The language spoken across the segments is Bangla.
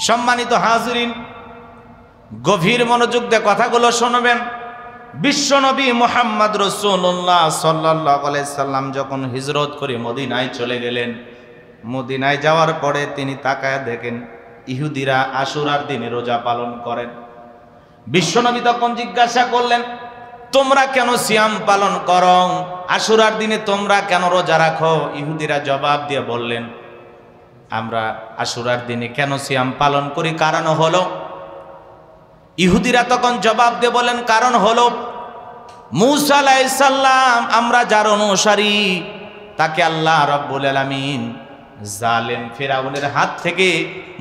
সম্মানিত হাজিরিন, গভীর মনোযোগ দিয়ে কথাগুলো শুনবেন। বিশ্বনবী মুহাম্মদ রাসূলুল্লাহ সাল্লাল্লাহু আলাইহি সাল্লাম যখন হিজরত করে মদিনায় চলে গেলেন, মদিনায় যাওয়ার পরে তিনি তাকায় দেখেন ইহুদিরা আশুরার দিনে রোজা পালন করেন। বিশ্বনবী তখন জিজ্ঞাসা করলেন, তোমরা কেন সিয়াম পালন করো? আশুরার দিনে তোমরা কেন রোজা রাখো? ইহুদিরা জবাব দিয়ে বললেন, আমরা আশুরার দিনে কেন সিয়াম পালন করি, কারণ হলো, ইহুদিরা তখন জবাব দিয়ে বলেন, কারণ হলো মূসা আলাইহিস সালাম, আমরা যার অনুসারী, তাকে আল্লাহ রাব্বুল আলামিন জালেম ফিরাউনের হাত থেকে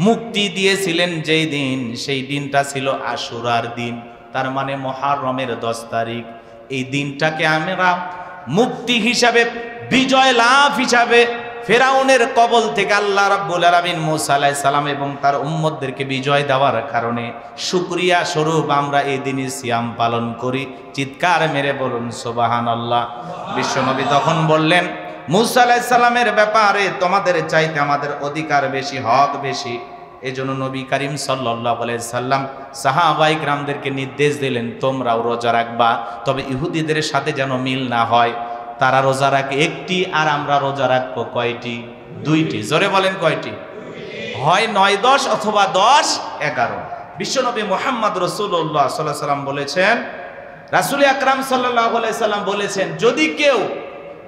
মুক্তি দিয়েছিলেন যেই দিন, সেই দিনটা ছিল আশুরার দিন, তার মানে মুহররমের 10 তারিখ। এই দিনটাকে আমরা মুক্তি হিসাবে, বিজয় লাভ হিসাবে, ফিরাউনের কবল থেকে আল্লাহ রাব্বুল আলামিন মূসা আলাইহিস সালাম এবং তার উম্মতদেরকে বিজয় দেওয়ার কারণে শুকরিয়া স্বরূপ আমরা এই দিনে সিয়াম পালন করি। চিৎকার মেরে বলুন সুবহানাল্লাহ। বিশ্বনবী তখন বললেন, মূসা আলাইহিস সালামের ব্যাপারে তোমাদের চাইতে আমাদের অধিকার বেশি, হক বেশি। এজন্য নবী করিম সাল্লাল্লাহু আলাইহি সাল্লাম সাহাবায়ে কিরামদেরকে নির্দেশ দিলেন, তোমরাও রোজা রাখবা, তবে ইহুদিদের সাথে যেন মিল না হয়। তারা রোজা রাখে একটি, আর আমরা রোজা রাখবো কয়টি? 2টি। জোরে বলেন কয়টি? হয় 9-10 অথবা 10-11। বিশ্বনবী মুহাম্মদ রাসূলুল্লাহ সাল্লাল্লাহু আলাইহি সাল্লাম বলেছেন, রাসূল আকরাম সাল্লাল্লাহু আলাইহি সাল্লাম বলেছেন, যদি কেউ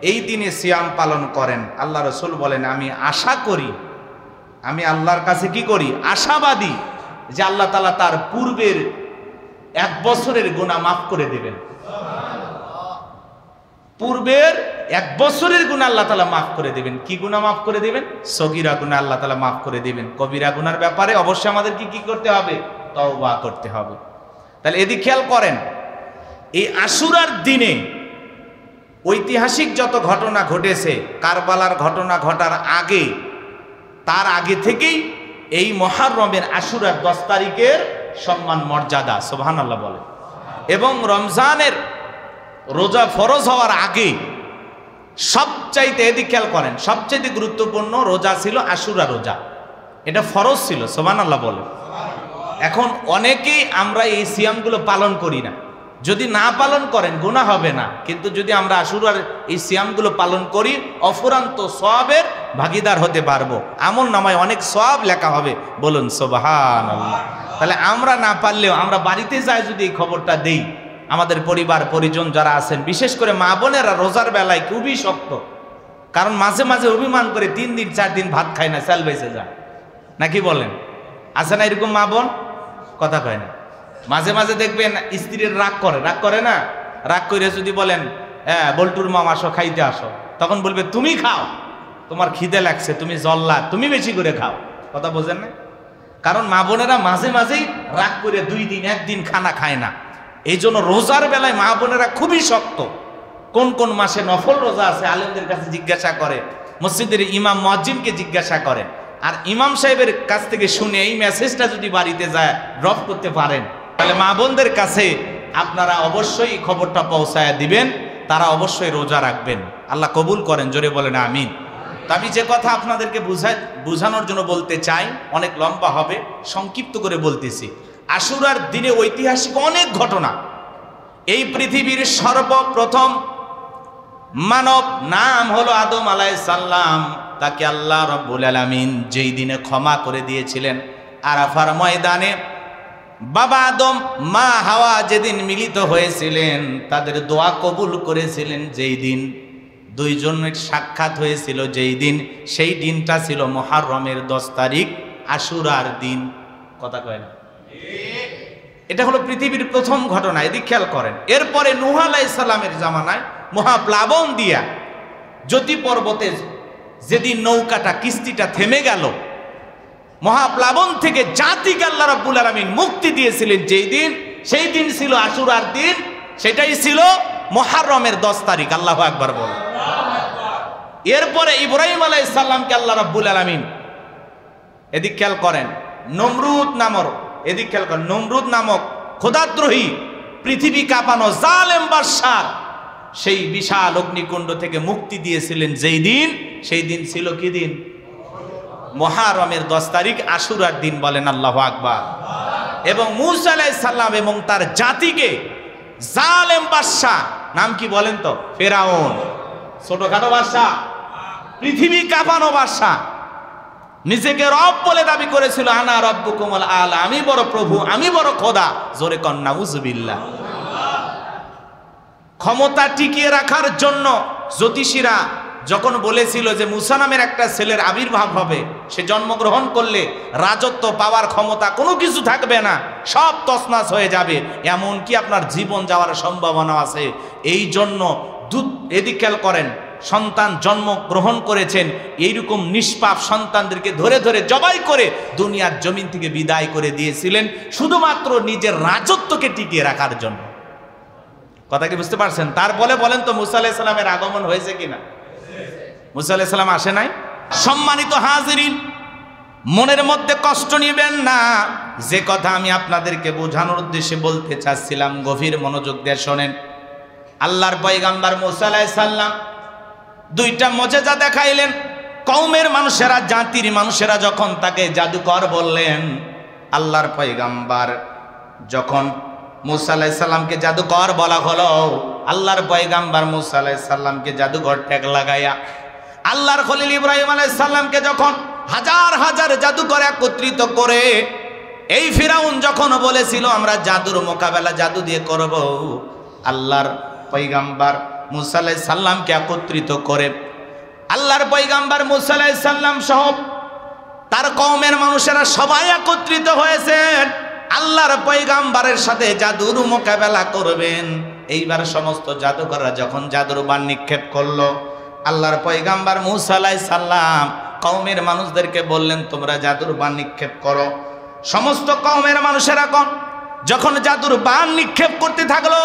এই দিনে সিয়াম পালন করেন, আল্লাহ রাসূল বলেন, আমি আশা করি, আমি আল্লাহর কাছে কি করি? আশাবাদী যে আল্লাহ তাআলা তার পূর্বের 1 বছরের গুনাহ মাফ করে দেবেন। পূর্বের 1 বছরের গুনাহ আল্লাহ তাআলা মাফ করে দিবেন। কি গুনাহ মাফ করে দিবেন? সগীরা গুনাহ আল্লাহ তাআলা মাফ করে দিবেন। কবিরা গুনার ব্যাপারে অবশ্যই আমাদের কি করতে হবে? তওবা করতে হবে। তাহলে এদিকে খেয়াল করেন, এই আশুরার দিনে ঐতিহাসিক যত ঘটনা ঘটেছে, কারবালার ঘটনা ঘটার আগে, তার আগে থেকেই এই মুহররমের আশুরার 10 তারিখের সম্মান মর্যাদা, সুবহানাল্লাহ বলে। এবং রমজানের রোজা ফরজ হওয়ার আগে সবচাইতে, এদিকে খেয়াল করেন, সবচাইতে গুরুত্বপূর্ণ রোজা ছিল আশুরা রোজা। এটা ফরজ ছিল, সুবহানাল্লাহ বলে। এখন অনেকেই আমরা এই সিয়ামগুলো পালন করি না। যদি না পালন করেন গুনাহ হবে না, কিন্তু যদি আমরা আশুরার এই সিয়ামগুলো পালন করি, অফুরান্ত সওয়াবের ভাগীদার হতে পারবো। আমল নামায় অনেক সওয়াব লেখা হবে, বলুন সুবহানাল্লাহ। তাহলে আমরা না পারলেও আমরা বাড়িতে যাই যদি এই খবরটা দেই, আমাদের পরিবার পরিজন যারা আছেন, বিশেষ করে মা বোনেরা রোজার বেলায় খুবই শক্ত, কারণ মাঝে মাঝে অভিমান করে 3 দিন 4 দিন ভাত খায় না, চাল বেঁচে যায়, নাকি বলেন? আছে না এরকম মা বোন? কথা কয় না। মাঝে মাঝে দেখবেন স্ত্রীর রাগ করে না, রাগ করে যদি বলেন, হ্যাঁ বল্টুর মাম আসো, খাইতে আসো, তখন বলবে তুমি খাও, তোমার খিদে লাগছে, তুমি জল্লাদ, তুমি বেশি করে খাও। কথা বোঝেন না? কারণ মা বোনেরা মাঝে মাঝেই রাগ করে 2 দিন 1 দিন খানা খায় না। এই জন্য রোজার বেলায় মা বোনেরা খুবই শক্ত। কোন কোন মাসে নফল রোজা আছে আলেমদের কাছে জিজ্ঞাসা করে, মসজিদের ইমাম মুয়াজ্জিনকে জিজ্ঞাসা করে, আর ইমাম সাহেবের কাছ থেকে শুনে এই মেসেজটা যদি বাড়িতে যায় ড্রপ করতে পারেন, তাহলে মা বোনদের কাছে আপনারা অবশ্যই খবরটা পৌঁছায় দিবেন, তারা অবশ্যই রোজা রাখবেন। আল্লাহ কবুল করেন, জোরে বলেন আমিন। তো আমি যে কথা আপনাদেরকে বুঝানোর জন্য বলতে চাই, অনেক লম্বা হবে, সংক্ষিপ্ত করে বলতেছি। আশুরার দিনে ঐতিহাসিক অনেক ঘটনা। এই পৃথিবীর সর্বপ্রথম মানব নাম হলো আদম আলাইহিস সালাম। তাকে আল্লাহ রাব্বুল আলামিন যেই দিনে ক্ষমা করে দিয়েছিলেন, আরাফার ময়দানে বাবা আদম মা হাওয়া যেদিন মিলিত হয়েছিলেন, তাদের দোয়া কবুল করেছিলেন যেই দিন, 2 জনের সাক্ষাৎ হয়েছিল যেই দিন, সেই দিনটা ছিল মুহররমের 10 তারিখ, আশুরার দিন। কথা কয় না? এটা হলো পৃথিবীর প্রথম ঘটনা, এদিকে খেয়াল করেন। এরপরে নূহ আলাইহিস সালামের জামানায় মহাপ্লাবন দিয়া জ্যোতি পর্বতে যেদিন নৌকাটা, কিস্তিটা থেমে গেল, মহাপ্লাবন থেকে জাতিকে আল্লাহ রাব্বুল আলামিন মুক্তি দিয়েছিলেন যেই দিন, সেই দিন ছিল আশুরার দিন, সেটাই ছিল মুহররমের 10 তারিখ। আল্লাহু আকবার বলেন। এরপরে ইব্রাহিম আলাইহিস সালামকে আল্লাহ রাব্বুল আলামিন, এদিক খেয়াল করেন, নমরুদ নামক খোদাদ্রোহী, পৃথিবী কাঁপানো জালেম বাদশাহ, সেই বিশাল অগ্নিকুণ্ড থেকে মুক্তি দিয়েছিলেন যেই দিন, সেই দিন ছিল কি দিন? মুহররমের 10 তারিখ আশুরার দিন, বলেন আল্লাহু আকবার। এবং মূসা আলাইহিস সালাম এবং তার জাতিকে জালেম বাদশা, নাম কি বলেন তো? ফেরাউন। ছোটখাটো বাদশা, পৃথিবী কাঁপানো বাদশা, নিজেকে রব বলে দাবি করেছিল, আনা রব্বুকুমুল আলা, আমি বড় প্রভু, আমি বড় খোদা। জোরে কন নাউযুবিল্লাহ। ক্ষমতা টিকিয়ে রাখার জন্য জ্যোতিষীরা যখন বলেছিল যে মুসা নামের একটা ছেলের আবির্ভাব হবে, সে জন্মগ্রহণ করলে রাজত্ব পাওয়ার ক্ষমতা কোনো কিছু থাকবে না, সব তছনছ হয়ে যাবে, এমনকি আপনার জীবন যাওয়ার সম্ভাবনা আছে। এই জন্য এদিক খেয়াল করেন, সন্তান জন্মগ্রহণ করেছেন, এইরকম নিষ্পাপ সন্তানদেরকে ধরে ধরে জবাই করে দুনিয়ার জমিন থেকে বিদায় করে দিয়েছিলেন, শুধুমাত্র নিজের রাজত্বকে টিকিয়ে রাখার জন্য। কথা কি বুঝতে পারছেন? তারপরে বলেন তো মুসা আলাইহিস সালামের আগমন হয়েছে কিনা? মুসা আলাইহিস সালাম আসে নাই? সম্মানিত হাজিরিন, মনের মধ্যে কষ্ট নেবেন না। যে কথা আমি আপনাদেরকে বোঝানোর উদ্দেশ্যে বলতে চাচ্ছিলাম, গভীর মনোযোগ দিয়ে শোনেন। আল্লাহর পয়গম্বর মুসা আলাইহিস সালাম 2টা মুজিজা দেখাইলেন। কওমের মানুষেরা, জাতির মানুষেরা যখন তাকে জাদুকর বললেন, আল্লাহর পয়গম্বর যখন মুসা আলাইহিস সালামকে জাদুকর বলা হলো, আল্লাহর পয়গম্বর মুসা আলাইহিস সালামকে জাদুকর ট্যাগ লাগাইয়া আল্লাহর খলিল ইব্রাহিম আলাইহিস সালামকে যখন হাজার হাজার জাদুকর একত্রিত করে, এই ফিরাউন যখন বলেছিল আমরা জাদুর মোকাবেলা জাদু দিয়ে করব, আল্লাহর পয়গম্বর মুসা আলাইহিস সালামকে একত্রিত করে আল্লাহর পয়গম্বর মুসা আলাইহিস সালাম সহ তার কওমের মানুষেরা সবাই একত্রিত হয়েছেন আল্লাহর পয়গম্বরের সাথে জাদুর মোকাবেলা করবেন। এইবার সমস্ত জাদুকররা যখন জাদুর বাণ নিক্ষেপ করলো, আল্লাহর পয়গম্বর মুসা আলাইহিস সালাম কওমের মানুষদেরকে বললেন, তোমরা জাদুর বাণ নিক্ষেপ করো। সমস্ত কওমের মানুষেরা যখন জাদুর বাণ নিক্ষেপ করতে থাকলো,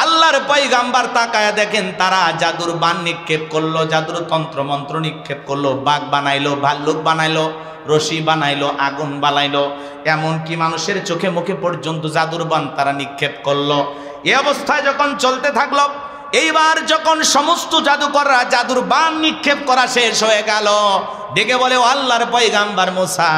আল্লাহর পয়গম্বর তাকায়া দেখেন তারা জাদুর বাণ নিক্ষেপ করলো, জাদুর তন্ত্র মন্ত্র নিক্ষেপ করলো, বাঘ বানাইলো, ভাল্লুক বানাইলো, রশি বানাইলো, আগুন বানাইলো, এমনকি মানুষের চোখে মুখে পর্যন্ত জাদুর বাণ তারা নিক্ষেপ করলো। এই অবস্থায় যখন চলতে থাকলো, এইবার যখন সমস্ত জাদুকররা জাদুর বাণ নিক্ষেপ করা শেষ হয়ে গেল, ডেকে বলে, ও আল্লাহর পয়গম্বর মুসা,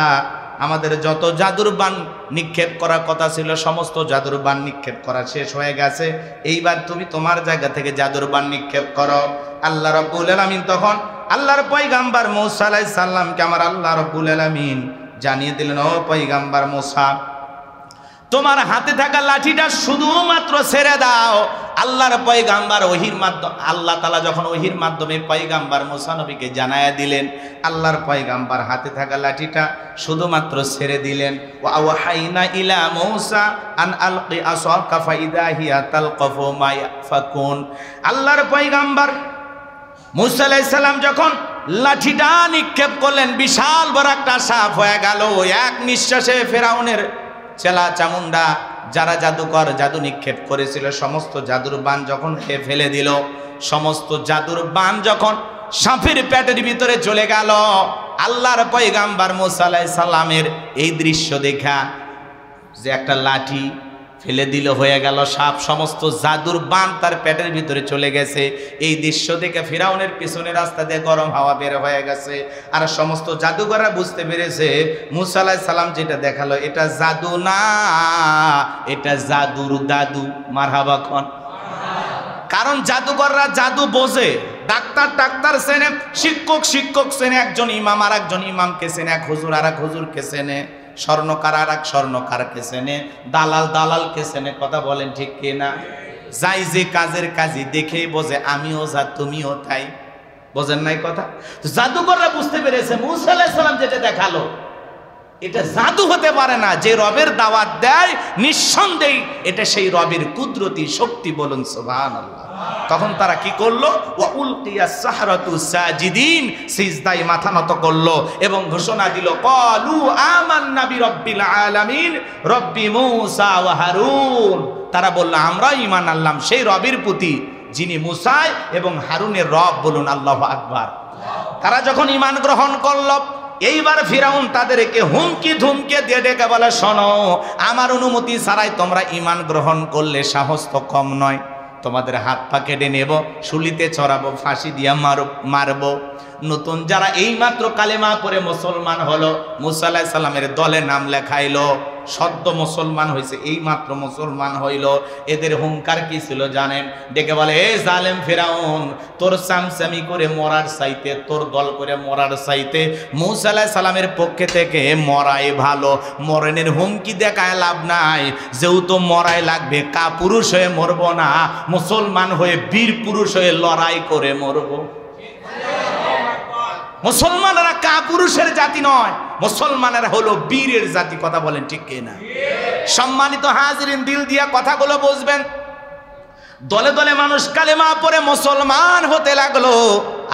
আমাদের যত জাদুর বাণ নিক্ষেপ করার কথা ছিল সমস্ত জাদুর বাণ নিক্ষেপ করা শেষ হয়ে গেছে, এইবার তুমি তোমার জায়গা থেকে জাদুর বাণ নিক্ষেপ করো। আল্লাহ রাব্বুল আলামিন তখন আল্লাহর পয়গম্বর মুসা আলাইহিস সালামকে আমার আল্লাহ রাব্বুল আলামিন জানিয়ে দিলেন, ও পয়গম্বর মুসা, তোমার হাতে থাকা লাঠিটা শুধুমাত্র ছেড়ে দাও। আল্লাহর পয়গম্বর ওহির মাধ্যমে, আল্লাহ তাআলা যখন ওহির মাধ্যমে পয়গম্বর মুসা নবীকে জানায়া দিলেন, আল্লাহর পয়গম্বর হাতে থাকা লাঠিটা শুধুমাত্র ছেড়ে দিলেন। ওয়া আওহাইনা ইলা মুসা আন আলকি আসাকা ফাইদা হিয়া তালকাফু মা ইয়াফাকুন। আল্লাহর পয়গম্বর মুসা আলাইহিস সালাম যখন লাঠিটা নিক্ষেপ করলেন, বিশাল বড় একটা সাপ হয়ে গেল। এক নিঃশ্বাসে ফেরাউনের চেলা চামুন্ডা যারা জাদুকর জাদু নিক্ষেপ করেছিল সমস্ত জাদুর বাণ যখন খেয়ে ফেলে দিল, সমস্ত জাদুর বাণ যখন সাপের পেটের ভিতরে চলে গেল, আল্লাহর পয়গম্বর মুসা আলাইহিস সালামের এই দৃশ্য দেখা, যে একটা লাঠি ফেলে দিল হয়ে গেল সাপ, সমস্ত জাদুর বাণ তার পেটের ভিতরে চলে গেছে, এই দৃশ্য দেখে ফিরাউনের পিছনে রাস্তা দিয়ে গরম হাওয়া বের হয়ে গেছে। আর সমস্ত জাদুকররা বুঝতে পেরেছে মুসা আলাইহিস সালাম যেটা দেখালো এটা জাদু না, এটা জাদুর দাদু। মারহাবা খন। কারণ জাদুকররা জাদু বোঝে, ডাক্তার চেনে, শিক্ষক চেনে, একজন ইমাম আর একজন ইমামকে চেনে, এক হুজুর আর এক হুজুরকে চেনে, স্বর্ণকার আর এক স্বর্ণকারকে চেনে, দালালকে চেনে। কথা বলেন ঠিক কিনা? যাই যে কাজের কাজই দেখেই বোঝে, আমিও যা তুমিও তাই। বোঝেন নাই কথা? জাদুকররা বুঝতে পেরেছে মুসা আলাইহিস সালাম যেটা দেখালো এটা জাদু হতে পারে না, যে রবের দাওয়াত দেয় নিঃসন্দেহে এটা সেই রবের কুদরতি শক্তি। বলুন সুবহানাল্লাহ। তখন তারা কি করলো? ওয়া উলকিয়াস সাহরাতু সাজিদিন, সিজদায় মাথা নত করলো এবং ঘোষণা দিল, ক্বালু আমান্না বিরাব্বিল আলামিন রব্বি মূসা ওয়া হারুন। তারা বলল আমরা ঈমান আনলাম সেই রবের প্রতি যিনি মূসা এবং হারুনের রব। বলুন আল্লাহু আকবার। তারা যখন ঈমান গ্রহণ করলো, এইবার ফিরাউন তাদেরকে হুমকি ধুমকে দিয়ে ডেকে বলে, শোনো, আমার অনুমতি ছাড়াই তোমরা ঈমান গ্রহণ করলে সাহস তো কম নয়, তোমাদের হাত পা কেটে নেব, শুলিতে চড়াবো, ফাঁসি দিয়া মারবো। নতুন যারা এইমাত্র কালেমা পড়ে মুসলমান হলো, মুসা আলাইহিস সালামের দলে নাম লেখাইলো, সদ্য মুসলমান হয়েছে, এইমাত্র মুসলমান হইল, এদের হুঙ্কার কি ছিল জানেন? ডেকে বলে, এ জালেম ফিরাউন, তোর সামসামি করে মরার চাইতে, তোর দল করে মরার চাইতে মুসা আলাইহিস সালামের পক্ষে থেকে মরাই ভালো। মরণের হুমকি দেখায় লাভ নাই, যেহেতু মরাই লাগবে, কাপুরুষ হয়ে মরব না, মুসলমান হয়ে বীর পুরুষ হয়ে লড়াই করে মরব। মুসলমানেরা কাপুরুষের জাতি নয়, মুসলমানেরা হলো বীরের জাতি। কথা বলেন ঠিক কিনা? সম্মানিত হাজিরিন, দিল দিয়া কথাগুলো বুঝবেন। দলে দলে মানুষ কালেমা পড়ে মুসলমান হতে লাগলো,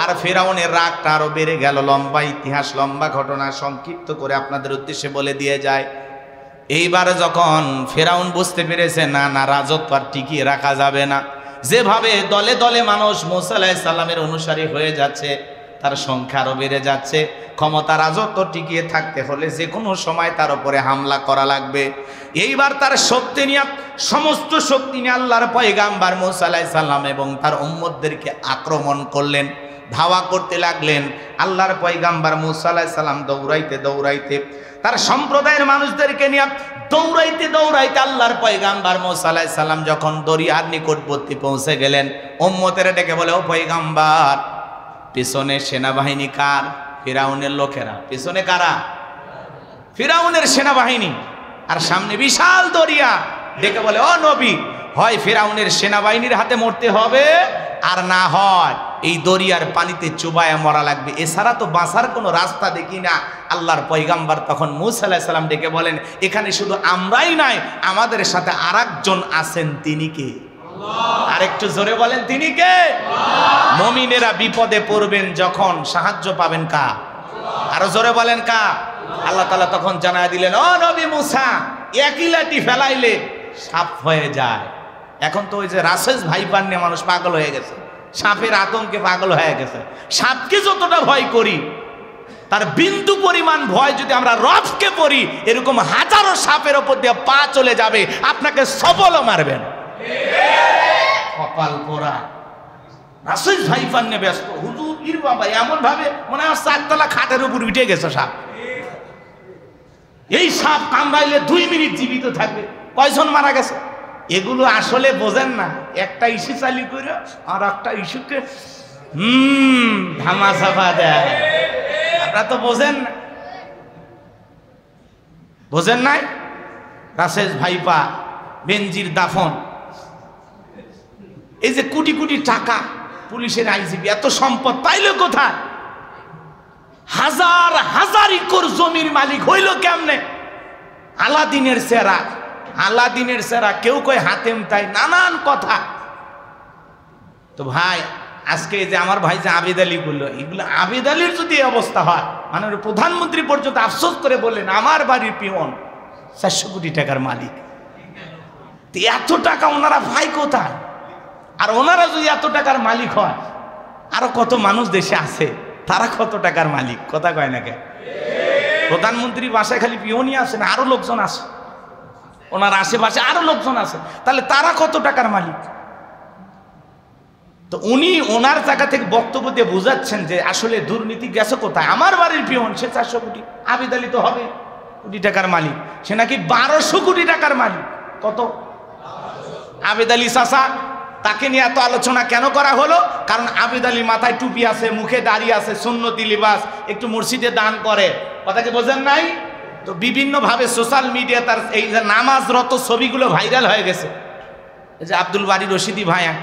আর ফিরাউনের রাগটা আরো বেড়ে গেল। লম্বা ইতিহাস, লম্বা ঘটনা, সংক্ষিপ্ত করে আপনাদের উদ্দেশ্যে বলে দিয়ে যায়। এইবার যখন ফিরাউন বুঝতে পেরেছে না না, রাজত্ব আর টিকিয়ে রাখা যাবে না, যেভাবে দলে দলে মানুষ মুসা আলাইহিস সালামের অনুসারী হয়ে যাচ্ছে, তার সংখ্যা আরো বেড়ে যাচ্ছে, ক্ষমতা রাজত্ব টিকিয়ে থাকতে হলে যে কোনো সময় তার উপরে হামলা করা লাগবে। এইবার তার শক্তি নিয়ে, সমস্ত শক্তি নিয়ে আল্লাহর পয়গাম্বার মুসা আলাইহিস সালাম এবং তার উম্মতদেরকে আক্রমণ করলেন, ধাওয়া করতে লাগলেন। আল্লাহর পয়গাম্বার মুসা আলাইহিস সালাম দৌড়াইতে দৌড়াইতে, তার সম্প্রদায়ের মানুষদেরকে নিয়ে দৌড়াইতে দৌড়াইতে আল্লাহর পয়গাম্বার মুসা আলাইহিস সালাম যখন দরিয়ার নিকটবর্তী পৌঁছে গেলেন, উম্মতেরা ডেকে বলে, ও পয়গাম্বার, পিছনে সেনাবাহিনী কার? ফিরাউনের লোকেরা। পিছনে কারা? ফিরাউনের সেনাবাহিনী, আর সামনে বিশাল দরিয়া। ডেকে বলে, ও নবী, হয় ফিরাউনের সেনাবাহিনীর হাতে মরতে হবে, আর না হয় এই দরিয়ার পানিতে চুবায়া মরা লাগবে, এছাড়া তো বাঁচার কোনো রাস্তা দেখি না। আল্লাহর পয়গাম্বার তখন মুসা আলাইহিস সালাম ডেকে বলেন, এখানে শুধু আমরাই নাই, আমাদের সাথে আরেকজন আছেন, তিনি কে? আরেকটু জোরে বলেন, তিনি কে? মুমিনেরা বিপদে পড়বেন যখন সাহায্য পাবেন কা? আরো জোরে বলেন কা? আল্লাহ তাআলা তখন জানায় দিলেন, ও নবী মুসা, একই লাঠি ফেলাইলে সাপ হয়ে যায়। এখন তো ওই যে রাসেস ভাইপার নিয়ে মানুষ পাগল হয়ে গেছে, সাপের আতঙ্কে পাগল হয়ে গেছে। সাপকে যতটা ভয় করি, তার বিন্দু পরিমাণ ভয় যদি আমরা রফকে পড়ি, এরকম হাজারো সাপের ওপর দিয়ে পা চলে যাবে, আপনাকে সবলও মারবেন। কপাল পোড়া রাসেস ভাইপার নিয়ে ব্যস্ত। হুজুর ইর বাবা, এমন ভাবে মনে হয় চারতলা খাটের উপর উঠে গেছে সাপ। এই সাপ কামড়াইলে 2 মিনিট জীবিত থাকবে। কয়জন মারা গেছে? এগুলো আসলে বোঝেন না, একটা ইস্যু চালু করে আর একটা ইস্যুকে ধামাচাপা দেয়। আপনারা তো বোঝেন না, বোঝেন নাই? রাসেস ভাইপা, বেনজির দাফন, এই যে কোটি কোটি টাকা পুলিশের, আইজিবি, এত সম্পদ পাইল কোথায়? হাজার হাজার একর জমির মালিক হইল কেমনে? আলাদিনের সেরা, আলাদিনের সেরা, কেউ কয় হাতেম, তাই নানান কথা। তো ভাই, আজকে যে আমার ভাই যে আবেদ আলী বললো, এগুলো আবেদ আলীর যদি এই অবস্থা হয়, মানে প্রধানমন্ত্রী পর্যন্ত আফসোস করে বললেন, আমার বাড়ির পিয়ন 400 কোটি টাকার মালিক। এত টাকা ওনারা ভাই কোথায়? আর ওনারা যদি এত টাকার মালিক হয়, আরো কত মানুষ দেশে আছে, তারা কত টাকার মালিক? কথা কয় না কে? প্রধানমন্ত্রীর বাসায় খালি পিয়নই আছে না, আরো লোকজন আছে, ওনার আশেপাশে আরো লোকজন আছে, তাহলে তারা কত টাকার মালিক? তো উনি ওনার জায়গা থেকে বক্তব্য দিয়ে বোঝাচ্ছেন যে আসলে দুর্নীতি গেছে কোথায়। আমার বাড়ির পিয়ন, সে 400 কোটি, আবেদ আলী তো হবে কোটি টাকার মালিক, সে নাকি 1200 কোটি টাকার মালিক। কত? আবেদ আলী চাচা, তাকে নিয়ে এত আলোচনা কেন করা হলো? কারণ আবেদ আলীর মাথায় টুপি আছে, মুখে দাড়ি আছে, সুন্নতি লিবাস, একটু মসজিদে দান করে। কথা কি বোঝেন নাই? তো বিভিন্ন ভাবে সোশ্যাল মিডিয়া তার এই যে নামাজরত ছবিগুলো ভাইরাল হয়ে গেছে। এই যে আব্দুল বারী রশিদি ভাইয়া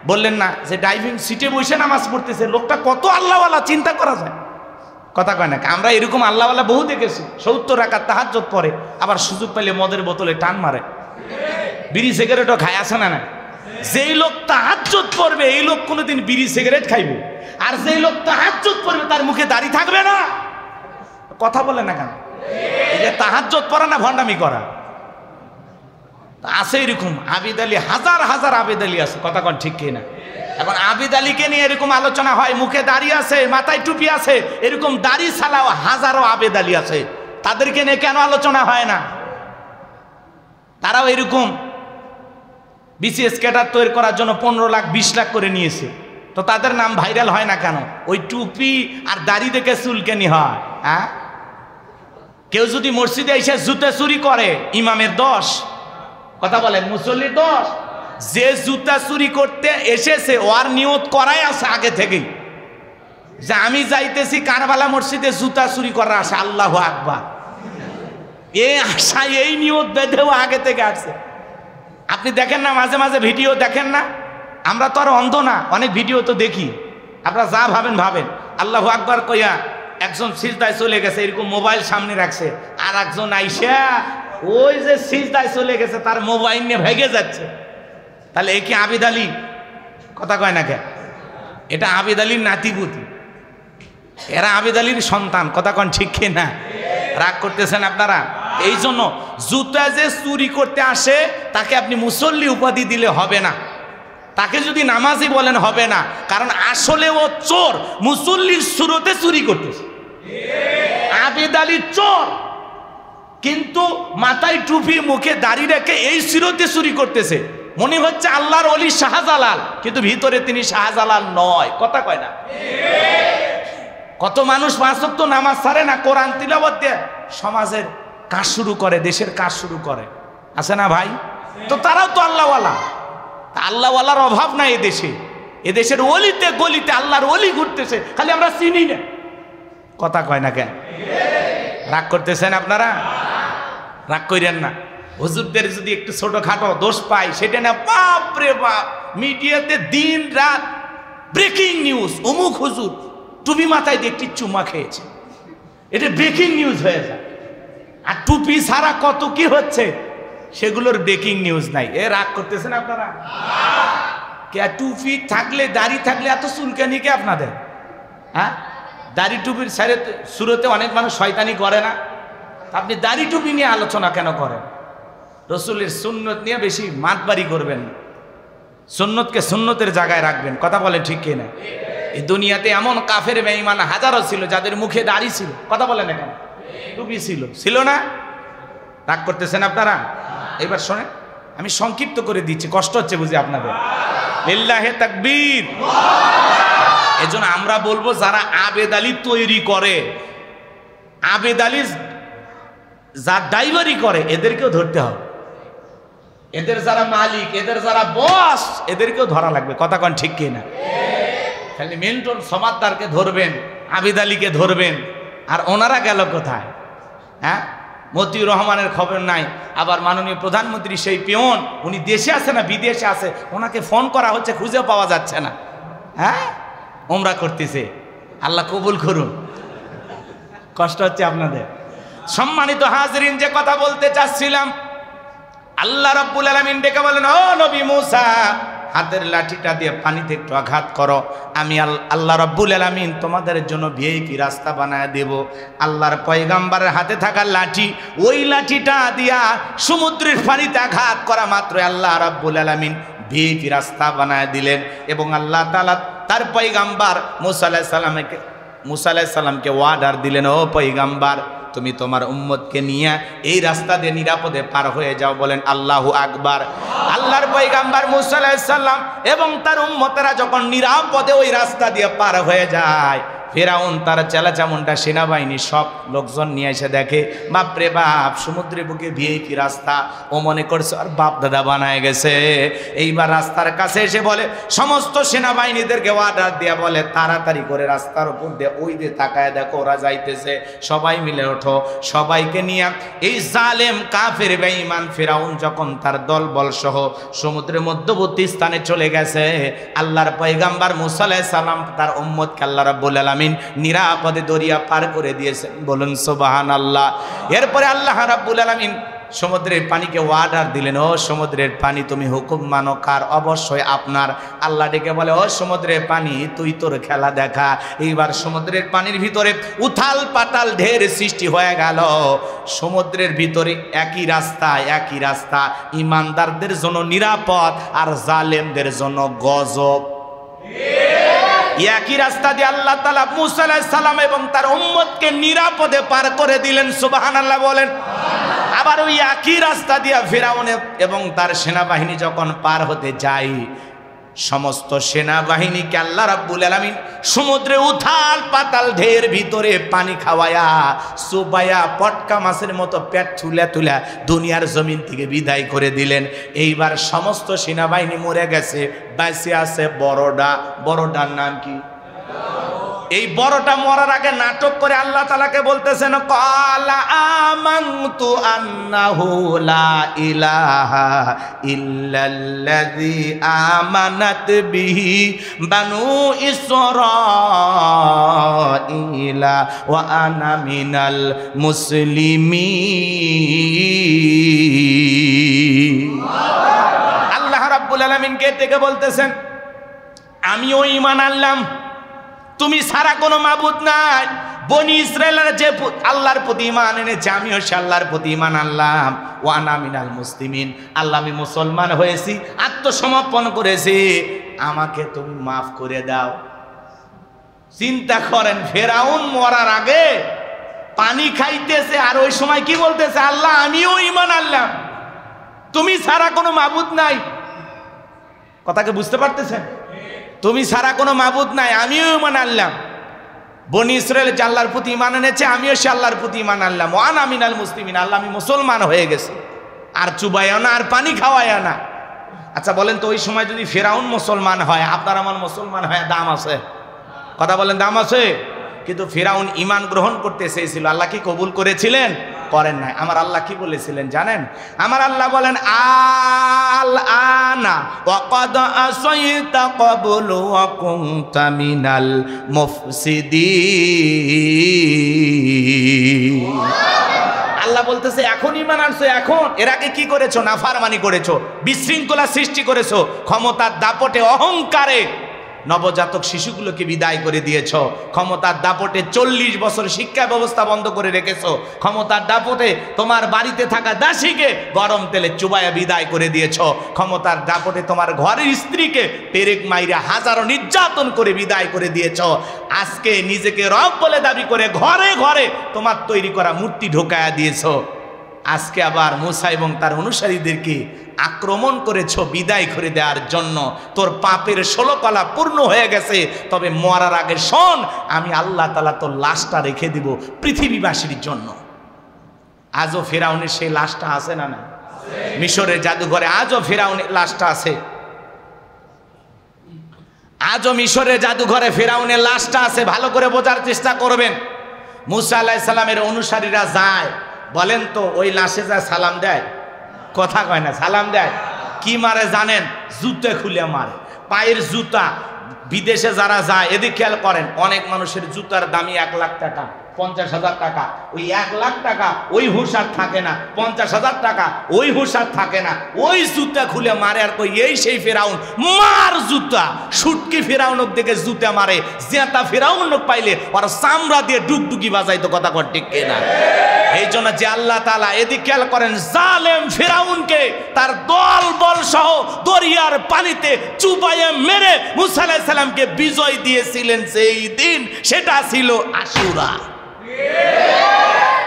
বললেন না, যে ড্রাইভিং সিটে বসে নামাজ পড়তেছে, লোকটা কত আল্লাহওয়ালা, চিন্তা করা যায়। কথা কয় না? আমরা এরকম আল্লাহওয়ালা বহু দেখেছি, 70 রাকাত তাহাজ্জুদ পড়ে, আবার সুযোগ পেলে মদের বোতলে টান মারে, বিড়ি সিগারেটও খায়, আছে না? না, যেই লোক তাহাজ্জুদ পড়বে, এই লোক কোনোদিন বিড়ি সিগারেট খাইবে, আর যেই লোক তাহাজ্জুদ পড়বে তার মুখে দাড়ি থাকবে না। কথা বলে না কেন? এই যে তাহাজ্জুদ পড়া না ভণ্ডামি করা আছে। এরকম আবেদ আলী, হাজার হাজার আবেদ আলী আছে। কথা কন ঠিক কিনা? এখন আবেদ আলীকে নিয়ে এরকম আলোচনা হয়, মুখে দাড়ি আছে, মাথায় টুপি আছে, এরকম দাড়ি ছাড়াও হাজারো আবেদ আলী আছে, তাদেরকে নিয়ে কেন আলোচনা হয় না? তারাও এরকম বিসিএস ক্যাডার তৈরি করার জন্য 15 লাখ 20 লাখ করে নিয়েছে, তো তাদের নাম ভাইরাল হয় না কেন? ওই টুপি আর দাড়ি দেখে চুলকানি হয়। হ্যাঁ, কেউ যদি মসজিদে এসে জুতা চুরি করে, ইমামের দোষ, কথা বলেন, মুসল্লির দোষ। যে জুতা চুরি করতে এসেছে ওর নিয়ত করাই আছে আগে থেকেই, যে আমি যাইতেছি কারবালা মসজিদে জুতা চুরি করার আশা, আল্লাহু আকবার, এই আশা এই নিয়ত বেঁধেও আগে থেকে আসছে। আপনি দেখেন না মাঝে মাঝে ভিডিও দেখেন না, আমরা তো আর অন্ধ না, অনেক ভিডিও তো দেখি। আপনারা যা ভাবেন ভাবেন, আল্লাহু আকবার কইয়া একজন সিজদায় চলে গেছে, এরকম মোবাইল সামনে রাখছে, আর একজন আইসা ওই যে সিজদায় চলে গেছে তার মোবাইল নিয়ে ভেগে যাচ্ছে। তাহলে এ কি আবিদ আলী? কথা কয় না কে? এটা আবিদ আলীর নাতিপুতি, এরা আবিদ আলীর সন্তান, কথা কন ঠিক না? রাগ করতেছেন আপনারা? এই জন্য জুতা যে চুরি করতে আসে তাকে আপনি মুসল্লি উপাধি দিলে হবে না, তাকে যদি নামাজি বলেন হবে না, কারণ আসলে ও চোর, মুসল্লির সুরতে চুরি করতেছে। আবিদ আলী চোর, কিন্তু মাথায় টুপি মুখে দাড়ি রেখে এই সুরতে চুরি করতেছে, মনে হচ্ছে আল্লাহর ওলি শাহজালাল, কিন্তু ভিতরে তিনি শাহজালাল নয়, কথা কয় না? কত মানুষ 5 ওয়াক্ত নামাজ ছাড়ে না, কোরআন তিলাওয়াত দিয়ে সমাজের কাজ শুরু করে, দেশের কাজ শুরু করে, আছে না ভাই? তো তারাও তো আল্লাহওয়ালা, আল্লাহওয়ালার অভাব নাই এদেশে, এদেশের অলিতে গলিতে আল্লাহর অলি ঘুরতেছে, খালি আমরা চিনি না, কথা কয় না কেন? রাগ করতেছেন আপনারা? রাগ কইরেন না। হুজুরদের যদি একটু ছোটখাটো দোষ পাই, সেটা না বাপ রে বাপ, মিডিয়াতে দিন রাত ব্রেকিং নিউজ, অমুক হুজুর টুপি মাথায় দিয়ে একটি চুমা খেয়েছে, এটা ব্রেকিং নিউজ হয়ে যায়। আর টুপি ছাড়া কত কি হচ্ছে সেগুলোর ব্রেকিং নিউজ নাই। এ রাগ করতেছেন আপনারা? কে টুপি থাকলে দাড়ি থাকলে এত চুলকানি কে আপনাদের? হ্যাঁ, দাড়ি টুপির সাইডে শুরুতে অনেক মানুষ শয়তানি করে না, আপনি দাড়ি টুপি নিয়ে আলোচনা কেন করেন? রসুলের সুন্নত নিয়ে বেশি মাতবাড়ি করবেন, সুন্নতকে সুন্নতের জায়গায় রাখবেন, কথা বলেন ঠিক কিনা? এই দুনিয়াতে এমন কাফের বেঈমান হাজারো ছিল যাদের মুখে দাড়ি ছিল, কথা বলেন না কেন? টুপি ছিল না? রাগ করতেছেন আপনারা? এবার শোনেন, আমি সংক্ষিপ্ত করে দিচ্ছি, কষ্ট হচ্ছে বুঝি আপনাদের। লিল্লাহে তাকবীর। এজন্য আমরা বলবো যারা আবেদ আলী তৈরি করে, আবেদ আলী যা ড্রাইভারি করে, এদেরকেও ধরতে হবে, এদের যারা মালিক, এদের যারা বস, এদেরকেও ধরা লাগবে, কথা কন ঠিক কিনা? খালি মিল্টন সমাদদারকে ধরবেন, আবিদ আলীকে ধরবেন, আর ওনারা গেল কোথায়? হ্যাঁ, মতিউর রহমানের খবর নাই, আবার মাননীয় প্রধানমন্ত্রী সেই পিয়ন, উনি দেশে আছে না বিদেশে আছে, ওনাকে ফোন করা হচ্ছে, খুঁজে পাওয়া যাচ্ছে না। হ্যাঁ, ওমরা করতেছে, আল্লাহ কবুল করুন। কষ্ট হচ্ছে আপনাদের। সম্মানিত হাজরিন, যে কথা বলতে চাচ্ছিলাম, আল্লাহ রাব্বুল আলামিন ডেকে বলেন, ও নবী মুসা, হাতের লাঠিটা দিয়ে পানিতে একটু আঘাত করো, আমি আল্লাহ রাব্বুল আলামিন তোমাদের জন্য ভিআইপি রাস্তা বানায় দেব। আল্লাহর পয়গাম্বরের হাতে থাকা লাঠি, ওই লাঠিটা দিয়া সমুদ্রের পানিতে আঘাত করা মাত্র আল্লাহ রাব্বুল আলামিন ভিআইপি রাস্তা বানায় দিলেন। এবং আল্লাহ তাআলা তার পয়গাম্বর মুসা আলাইহিস সালামকে ওয়ার্ডার দিলেন, ও পয়গাম্বর, তুমি তোমার উম্মতকে নিয়ে এই রাস্তা দিয়ে নিরাপদে পার হয়ে যাও। বলেন আল্লাহু আকবার। আল্লাহর পয়গাম্বর মুসা আলাইহিস সালাম এবং তার উম্মতেরা যখন নিরাপদে ওই রাস্তা দিয়ে পার হয়ে যায়, ফেরাউন তার চেলাচামুন্ডা সেনাবাহিনী সব লোকজন নিয়ে এসে দেখে, বাপরে বাপ, সমুদ্রের বুকে ভিআইপি রাস্তা, ও মনে করছে আর বাপ দাদা বানায় গেছে। এইবার রাস্তার কাছে এসে বলে, সমস্ত সেনাবাহিনীদেরকে অর্ডার দেয়া বলে, তাড়াতাড়ি করে রাস্তার উপর দিয়ে ওই দিয়ে তাকায় দেখো ওরা যাইতেছে, সবাই মিলে ওঠো। সবাইকে নিয়ে এই জালেম কাফের বেঈমান ফেরাউন যখন তার দলবল সহ সমুদ্রের মধ্যবর্তী স্থানে চলে গেছে, আল্লাহর পয়গাম্বর মুসা আলাইহিস সালাম তার উম্মতকে আল্লাহ রাব্বুল আলামিন নিরাপদে দরিয়া পার করে দিয়েছেন, বলুন সুবহানাল্লাহ। এরপরে আল্লাহ রাব্বুল আলামিন সমুদ্রের পানিকে ওয়ার্ডার দিলেন, ও সমুদ্রের পানি, তুমি হুকুম মানো কার? অবশ্যই আপনার। আল্লাহ ডেকে বলে, ও সমুদ্রের পানি, তুই তোর খেলা দেখা। এইবার সমুদ্রের পানির ভিতরে উথাল পাতাল ঢের সৃষ্টি হয়ে গেল। সমুদ্রের ভিতরে একই রাস্তা, ইমানদারদের জন্য নিরাপদ আর জালেমদের জন্য গজব। একই রাস্তা দিয়ে আল্লাহ তাআলা মুসা আলাইহিস সালাম এবং তার উম্মতকে নিরাপদে পার করে দিলেন, সুবহানাল্লাহ বলেন। আবার আবার ওই একই রাস্তা দিয়া ফিরআউন এবং তার সেনাবাহিনী যখন পার হতে যায়, সমস্ত সেনাবাহিনীকে আল্লাহ রাব্বুল আলামিন সমুদ্রে উথাল পাতাল ঢের ভিতরে পানি খাওয়ায়া সুবায়া পটকা মাছের মতো পেট তুলে তুলে দুনিয়ার জমিন থেকে বিদায় করে দিলেন। এইবার সমস্ত সেনাবাহিনী মরে গেছে, বেঁচে আছে বড়ডা। বড়ডার নাম কি? এই বড়টা মরার আগে নাটক করে আল্লাহ তাআলাকে বলতেছেন, ক্বালা আমানতু আন্নাহু লা ইলাহা ইল্লাল্লাযী আমানাত বিহি বানু ইসরাঈলা ওয়া আনা মিনাল মুসলিমিন। আল্লাহ রাব্বুল আলামিন কে থেকে বলতেছেন, আমিও ঈমান আনলাম, তুমি ছাড়া কোনো মাবুদ নাই। বনি ইসরায়েলের যে আল্লাহর প্রতি ঈমান এনেছে, আমিও সে আল্লাহর প্রতি ঈমান আনলাম। ওয়া আনা মিনাল মুসলিমিন, আল্লাহ আমি মুসলমান হয়েছি, আত্মসমর্পণ করেছি, আমাকে তুমি মাফ করে দাও। চিন্তা করেন, ফেরাউন মরার আগে পানি খাইতেছে আর ওই সময় কি বলতেছে, আল্লাহ আমিও ঈমান আনলাম, তুমি ছাড়া কোনো মাবুদ নাই। কথাকে বুঝতে পারতেছেন? তুমি ছাড়া কোনো মাবুদ নাই, আমিও ঈমান আনলাম। বনি ইসরায়েল যে আল্লাহর প্রতি ঈমান এনেছে, আমিও সে আল্লাহর প্রতি ঈমান আনলাম। ওয়া আনা মিনাল মুসলিমিন, আল্লাহ আমি মুসলমান হয়ে গেছি, আর চুবাইও না আর পানি খাওয়াইও না। আচ্ছা বলেন তো, ওই সময় যদি ফেরাউন মুসলমান হয়, আপনার আমার মুসলমান হয় দাম আছে? কথা বলেন, দাম আছে? কিন্তু ফেরাউন ঈমান গ্রহণ করতে চেয়েছিল, আল্লাহ কি কবুল করেছিলেন? করেন নাই। আমার আল্লাহ কি বলেছিলেন জানেন? আমার আল্লাহ বলেন, আল আনা ওয়া ক্বাদ আসাইতা ক্বাবলু ওয়া কুনতা মিনাল মুফসিদিন। আল্লাহ বলতেছে, এখন ঈমান আনছো, এখন। এর আগে কি করেছো? নাফরমানি করেছো, বিশৃঙ্খলা সৃষ্টি করেছো, ক্ষমতার দাপটে অহংকারে নবজাতক শিশুগুলোকে বিদায় করে দিয়েছ, ক্ষমতার দাপটে 40 বছর শিক্ষা ব্যবস্থা বন্ধ করে রেখেছো, ক্ষমতার দাপটে তোমার বাড়িতে থাকা দাসীকে গরম তেলে চুবায়া বিদায় করে দিয়েছ, ক্ষমতার দাপটে তোমার ঘরের স্ত্রীকে পেরেক মাইরা হাজারো নির্যাতন করে বিদায় করে দিয়েছ। আজকে নিজেকে রব বলে দাবি করে ঘরে ঘরে তোমার তৈরি করা মূর্তি ঢোকায়া দিয়েছ। আজকে আবার মূসা এবং তার অনুসারীদেরকে আক্রমণ করেছ বিদায় করে দেওয়ার জন্য। তোর পাপের 16 কলা পূর্ণ হয়ে গেছে, তবে মরার আগে শোন, আমি আল্লাহ তাআলা তোর লাশটা রেখে দিব পৃথিবীবাসীর জন্য। আজও ফেরাউনের সেই লাশটা আছে না? না, মিশরের জাদুঘরে আজও ফেরাউনের লাশটা আছে। আজও মিশরের জাদুঘরে ফেরাউনের লাশটা আছে। ভালো করে বোঝার চেষ্টা করবেন। মূসা আলাইহিস সালামের অনুসারীরা যায়, বলেন তো ওই লাশে যায় সালাম দেয়? কথা কয় না, সালাম দেয়। কি মারে জানেন? জুতো খুলে মারে, পায়ের জুতা। বিদেশে যারা যায়, এদিকে খেয়াল করেন, অনেক মানুষের জুতার দামি 1 লাখ টাকা, 50,000 টাকা। ওই 1 লাখ টাকা ওই হুঁশার থাকে না, 50,000 টাকা ওই হুঁশার থাকে না, ওই জুতা খুলে মারে। আর কই এই সেই ফেরাউন, মার জুতা। সুটকি ফেরাউনের দিকে জুতা মারে, জেতা ফেরাউন পাইলে ওর চামড়া দিয়ে ডুগডুগি বাজাইতো। কথা কর ঠিক কিনা? এই জন্য যে আল্লাহ তাআলা, এদিকে খেয়াল করেন, জালেম ফেরাউনকে তার দল বল সহ দরিয়ার পানিতে চুবাইয়ে মেরে মূসা আলাইহিস সালামকে বিজয় দিয়েছিলেন সেই দিন, সেটা ছিল আশুরা।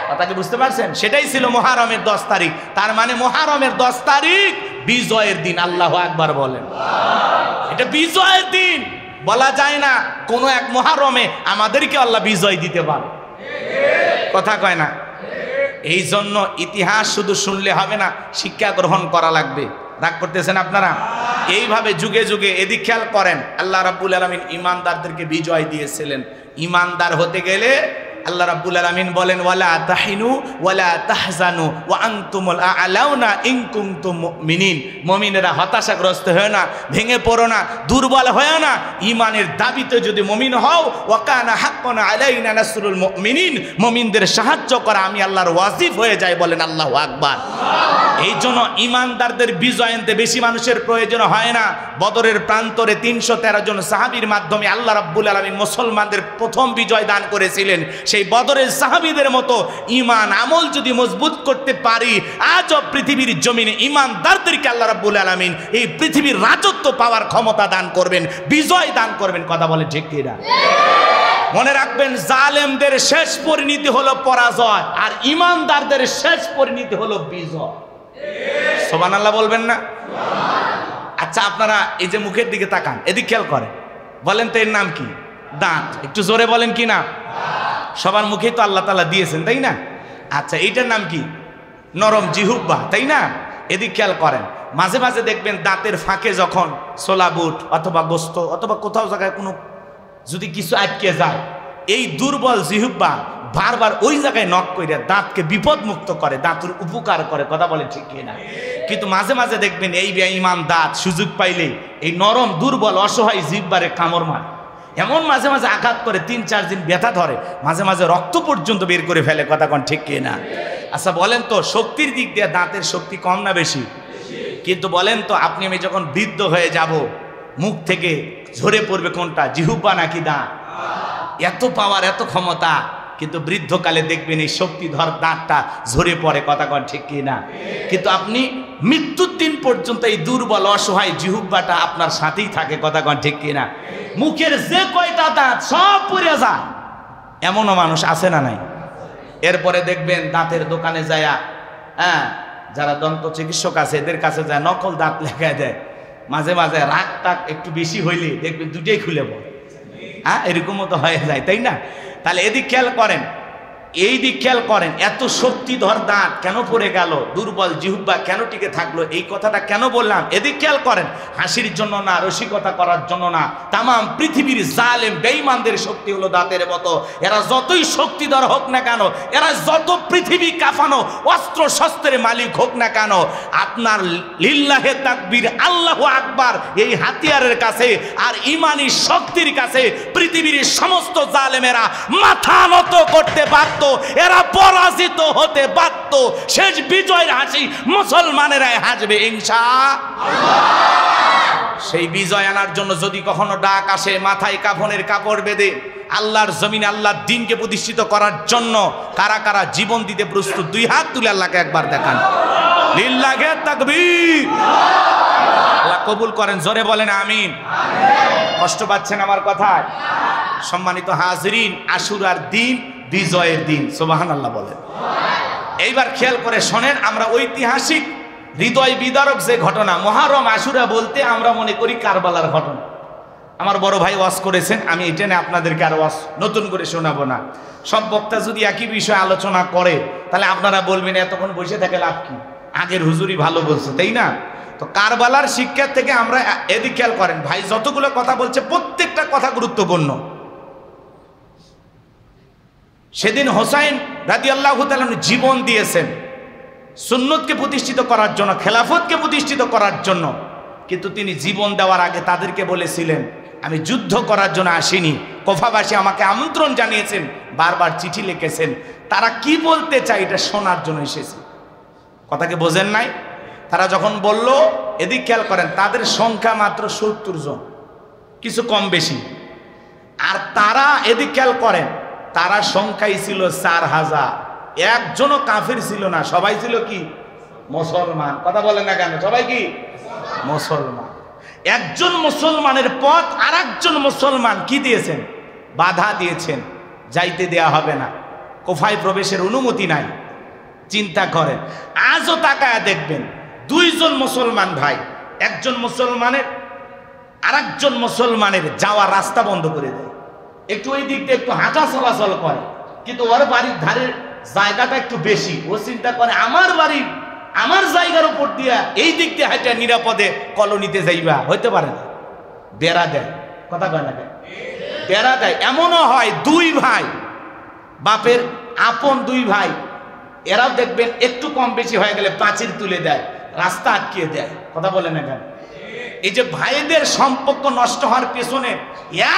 কথা কি বুঝতে পারছেন? সেটাই ছিল মুহররমের 10 তারিখ। তার মানে মুহররমের 10 তারিখ বিজয়ের দিন। আল্লাহু আকবার বলেন। এটা বিজয়ের দিন। বলা যায় না কোনো এক মুহররমে আমাদেরকে আল্লাহ বিজয় দিতে পারে। কথা কয় না? এই জন্য ইতিহাস শুধু শুনলে হবে না, শিক্ষা গ্রহণ করা লাগবে। রাগ করতেছেন আপনারা? এইভাবে যুগে যুগে, এদিক খেয়াল করেন, আল্লাহ রাব্বুল আলামিন ঈমানদারদেরকে বিজয় দিয়েছিলেন। ঈমানদার হতে গেলে আল্লাহ রাব্বুল আলামিন বলেন, ওয়ালা তাহিনু ওয়ালা তাহজানু ওয়া আনতুমুল আ'লাউনা ইন কুনতুম মুমিনিন। মুমিনেরা হতাশাগ্রস্ত হয় না, ভেঙে পড়ো না, দুর্বল হয় না। ঈমানের দাবিতে যদি মুমিন হও, ওয়া কানা হাক্কান আলাইনা নাসরুল মুমিনিন, মুমিনদের সাহায্য করা আমি আল্লাহর ওয়াজিব হয়ে যায়। বলেন আল্লাহু আকবার। এই জন্য ঈমানদারদের বিজয় আনতে বেশি মানুষের প্রয়োজন হয় না। বদরের প্রান্তরে 313 জন সাহাবীর মাধ্যমে আল্লাহ রাব্বুল আলামিন মুসলমানদের প্রথম বিজয় দান করেছিলেন। সেই বদরের সাহাবীদের মতো ঈমান আমল যদি মজবুত করতে পারি, আজও পৃথিবীর জমিনে ঈমানদারদেরকে আল্লাহ রাব্বুল আলামিন এই পৃথিবীর রাজত্ব পাওয়ার ক্ষমতা দান করবেন, বিজয় দান করবেন। কথা বলে ঠিক কিনা? মনে রাখবেন, জালেমদের শেষ পরিণতি হলো পরাজয়, আর ইমানদারদের শেষ পরিণতি হলো বিজয়। সুবহানাল্লাহ বলবেন না? আচ্ছা, আপনারা এই যে মুখের দিকে তাকান, এদিক খেয়াল করেন, বলেন তো এর নাম কি? দাঁত। একটু জোরে বলেন কি না? সবার মুখেই তো আল্লাহ তাআলা দিয়েছেন, তাই না? আচ্ছা, এইটার নাম কি? নরম জিহ্বা, তাই না? এদিক খেয়াল করেন, মাঝে মাঝে দেখবেন দাঁতের ফাঁকে যখন ছোলা বুট অথবা গোস্ত অথবা কোথাও জায়গায় কোনো যদি কিছু আটকে যায়, এই দুর্বল জিহ্বা বারবার ওই জায়গায় নক করে দাঁতকে বিপদ মুক্ত করে, দাঁতের উপকার করে। কথা বলে ঠিক কিনা? কিন্তু মাঝে মাঝে দেখবেন এই বেঈমান দাঁত সুযোগ পাইলে এই নরম দুর্বল অসহায় জিহ্বারে কামড় মারে, এমন মাঝে মাঝে আঘাত করে ৩-৪ দিন ব্যথা ধরে, মাঝে মাঝে রক্ত পর্যন্ত বের করে ফেলে। কথা কোন ঠিক কিনা? আচ্ছা বলেন তো, শক্তির দিক দিয়ে দাঁতের শক্তি কম না বেশি? কিন্তু বলেন তো, আপনি আমি যখন বৃদ্ধ হয়ে যাব, মুখ থেকে ঝরে পড়বে কোনটা, জিহ্বা নাকি দাঁত? এত পাওয়ার, এত ক্ষমতা, কিন্তু বৃদ্ধকালে দেখবেন এই শক্তিধর দাঁতটা ঝরে পড়ে। কথা কন ঠিক কিনা? কিন্তু আপনি মৃত্যুর দিন পর্যন্ত এই দুর্বল অসহায় জিহ্বাটা আপনার সাথেই থাকে। কথা কন ঠিক কিনা? মুখের যে কয়টা দাঁত সব পড়ে যায়, এমনও মানুষ আছে না নাই? এরপরে দেখবেন দাঁতের দোকানে যায়া, যারা দন্ত চিকিৎসক আছে এদের কাছে যায় নকল দাঁত লেখা দেয়। মাঝে মাঝে রাগ টাক একটু বেশি হইলে দেখবেন দুটোই খুলে পড়ে। এরকমও তো হয়ে যায়, তাই না? তাহলে এদিক খেয়াল করেন, এই দিক খেয়াল করেন, এত শক্তিধর দাঁত কেন পড়ে গেল, দুর্বল জিহ্বা কেন টিকে থাকলো, এই কথাটা কেন বললাম? এদিক খেয়াল করেন, হাসির জন্য না, রসিকতা করার জন্য না। তামাম পৃথিবীর জালেম বেঈমানদের শক্তি হলো দাঁতের মতো। এরা যতই শক্তিধর হোক না কেন, এরা যত পৃথিবী কাঁপানো অস্ত্র শস্ত্রের মালিক হোক না কেন, আপনার লিল্লাহে তাকবীর, আল্লাহু আকবার, এই হাতিয়ারের কাছে আর ইমানি শক্তির কাছে পৃথিবীর সমস্ত জালেমেরা মাথা নত করতে বাধ্য, এরা পরাজিত হতে বাধ্য। শেষ বিজয়ের হাসি মুসলমানেরাই হাসবে ইনশাআল্লাহ। সেই বিজয় আনার জন্য যদি কখনো ডাক আসে, মাথায় কাফনের কাপড় বেঁধে আল্লাহর জমিনে আল্লাহর দ্বীনকে প্রতিষ্ঠিত করার জন্য কারা কারা জীবন দিতে প্রস্তুত, দুই হাত তুলে আল্লাহকে একবার দেখান। লিল্লাহে তাকবীর। আল্লাহ কবুল করেন, জোরে বলেন আমিন। কষ্ট পাচ্ছেন আমার কথায়? সম্মানিত হাজিরিন, আশুরার দিন বিজয়ের দিন, সুবহানাল্লাহ বলেন। এইবার খেয়াল করে শোনেন, আমরা ঐতিহাসিক হৃদয় বিদারক যে ঘটনা, মুহররম আশুরা বলতে আমরা মনে করি কারবালার ঘটনা। আমার বড় ভাই ওয়াজ করেছেন, আমি এটা নিয়ে আপনাদেরকে আর ওয়াজ নতুন করে শোনাবো না। সব বক্তা যদি একই বিষয়ে আলোচনা করে তাহলে আপনারা বলবেন এতক্ষণ বসে থাকে লাভ কি, আগের হুজুরি ভালো বলছে, তাই না? তো কারবালার শিক্ষা থেকে আমরা এদিক খেয়াল করেন, ভাই যতগুলো কথা বলছে প্রত্যেকটা কথা গুরুত্বপূর্ণ। সেদিন হোসাইন রাদিয়াল্লাহু তাআলা জীবন দিয়েছেন সুন্নতকে প্রতিষ্ঠিত করার জন্য, খেলাফতকে প্রতিষ্ঠিত করার জন্য। কিন্তু তিনি জীবন দেওয়ার আগে তাদেরকে বলেছিলেন, আমি যুদ্ধ করার জন্য আসিনি। কুফাবাসী আমাকে আমন্ত্রণ জানিয়েছেন, বারবার চিঠি লিখেছেন, তারা কি বলতে চায় এটা শোনার জন্য এসেছে। কথাকে বোঝেন নাই? তারা যখন বলল, এদিক খেয়াল করেন, তাদের সংখ্যা মাত্র 70 জন, কিছু কম বেশি। আর তারা, এদিক খেয়াল করেন, তারা সংখ্যাই ছিল 4000, একজনও কাফির ছিল না, সবাই ছিল কি? মুসলমান। কথা বলেন না কেন? সবাই কি মুসলমান। একজন মুসলমানের পথ আর একজন মুসলমান কি দিয়েছেন? বাধা দিয়েছেন, যাইতে দেয়া হবে না, কুফায় প্রবেশের অনুমতি নাই। চিন্তা করেন, আজও তাকায়া দেখবেন, দুইজন মুসলমান ভাই, একজন মুসলমানের আর একজন মুসলমানের যাওয়ার রাস্তা বন্ধ করে দেয়, একটু ওই দিক দিয়ে একটু হাঁটা চলাচল করে, কিন্তু ওর বাড়ির ধারের জায়গাটা একটু বেশি। ও চিন্তা করে, আমার বাড়ি আমার জায়গার উপর দিয়া এই দিক দিয়ে হাঁটা নিরাপদে কলোনিতে যাইবা, হইতে পারে না, বেড়া দেয়। কথা কয় না? বেড়া দেয়। এমনও হয় দুই ভাই, বাপের আপন দুই ভাই, এরাও দেখবেন একটু কম বেশি হয়ে গেলে পাঁচিল তুলে দেয়, রাস্তা আটকিয়ে দেয়। কথা বলে না কেন? এই যে ভাইদের সম্পর্ক নষ্ট হওয়ার পেছনে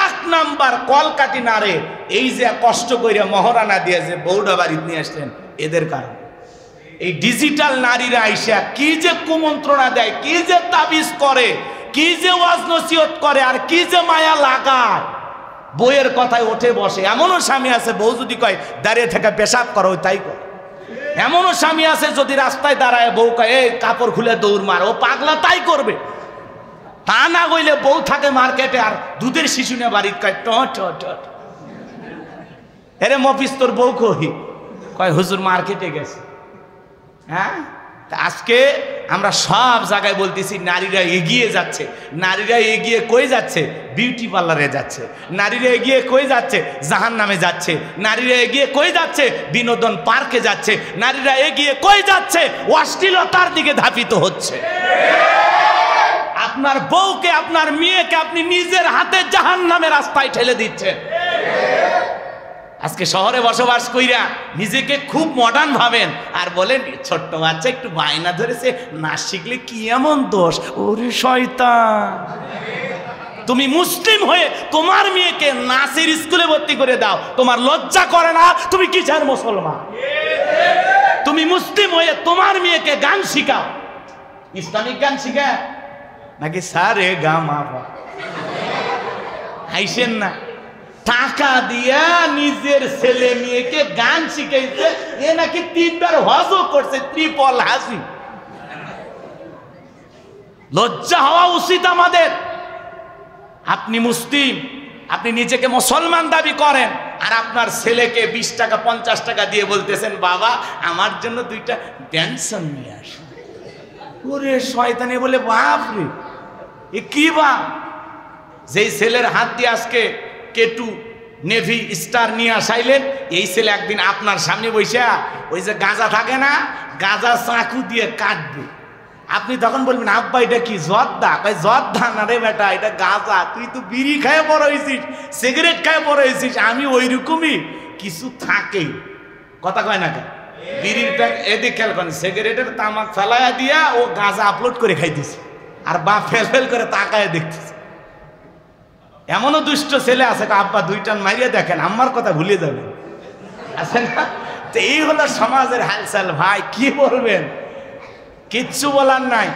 1 নাম্বার কলকাঠি নারে, এই যে কষ্ট করে মহারানা দিয়ে যে বউডা বাড়ি নিয়ে আসলেন, এদের কারণে। এই ডিজিটাল নারীরা আইসা কি যে কুমন্ত্রণা দেয়, কি যে তাবিজ করে, কি যে ওয়াজ নসিহত করে, আর কি যে মায়া লাগায়, বইয়ের কথায় ওঠে বসে। এমনও স্বামী আছে, বউ যদি কয় দাঁড়িয়ে থেকে পেশাব করো, তাই করে। এমনও স্বামী আছে, যদি রাস্তায় দাঁড়ায় বউ কয় এই কাপড় খুলে দৌড় মার, ও পাগলা তাই করবে। তা না হইলে বউ থাকে মার্কেটে আর দুধের শিশু নিয়ে বাড়ির কয় ট ট ট। এরে মফিজ তোর বউ কই? কয় হুজুর মার্কেটে গেছে। হ্যাঁ, আজকে আমরা সব জায়গায় বলতেছি নারীরা এগিয়ে যাচ্ছে। নারীরা এগিয়ে কই যাচ্ছে? বিউটি পার্লারে যাচ্ছে। নারীরা এগিয়ে কই যাচ্ছে? জাহান্নামে যাচ্ছে। নারীরা এগিয়ে কই যাচ্ছে? বিনোদন পার্কে যাচ্ছে। নারীরা এগিয়ে কই যাচ্ছে? অশ্লীলতার দিকে ধাবিত হচ্ছে। আপনার বউকে, আপনার মেয়েকে আপনি নিজের হাতে জাহান্নামের রাস্তায় ঠেলে দিচ্ছেন। আজকে শহরে বসবাস কইরা নিজেকে খুব মডার্ন ভাবেন, আর বলেন ছোট্ট বাচ্চা একটু বায়না ধরেছে, নাচ শিখলে কি এমন দোষ? ওরে শয়তান, তুমি মুসলিম হয়ে তোমার মেয়েকে নাচের স্কুলে ভর্তি করে দাও, তোমার লজ্জা করে না? তুমি কি চান মুসলমান? তুমি মুসলিম হয়ে তোমার মেয়েকে গান শিখাও, ইসলামিক গান শিখা নাকি সারে গা মা হাইছেন না? টাকা দিয়া নিজের ছেলে মেয়েকে গান শিখাইছে, এ নাকি 3 বার হজও করছে, ট্রিপল হাজি। লজ্জা হওয়া উচিত আমাদের। আপনি মুসলিম, আপনি নিজেকে মুসলমান দাবি করেন, আর আপনার ছেলেকে 20 টাকা 50 টাকা দিয়ে বলতেছেন বাবা আমার জন্য 2টা পেনশন নিয়ে আসো। ওরে শয়তানি বলে বাপ রে, এ কি বাপ? যেই ছেলের হাত দিয়ে আজকে কেটু নেভি স্টার নিয়ে আসাইলেন, এই ছেলে একদিন আপনার সামনে বসে ওই যে গাঁজা থাকে না, গাঁজা চাকু দিয়ে কাটবে। আপনি তখন বলবেন আব্বা এটা কি জর্দা? কয় জর্দা না রে বেটা, এটা গাঁজা। তুই তো বিড়ি খায় বড় হয়েছিস, সিগারেট খায় বড় হয়েছিস, আমি ওই রকমই কিছু থাকে। কথা কয় না কেন? বিড়ির প্যাক এদিক খেয়াল করেন, সিগারেটের তামাক ফেলাইয়া দিয়া ও গাঁজা আপলোড করে খাইতেছে, আর বাপ ফেল ফেল করে তাকায় দেখতেছে। এমনও দুষ্ট ছেলে আছে, আব্বা 2 টান মারিয়ে দেখেন, আমার কথা ভুলে যাবেন, আছে না? তো এই হলো সমাজের হালচাল। ভাই কি বলবেন, কিচ্ছু বলার নাই।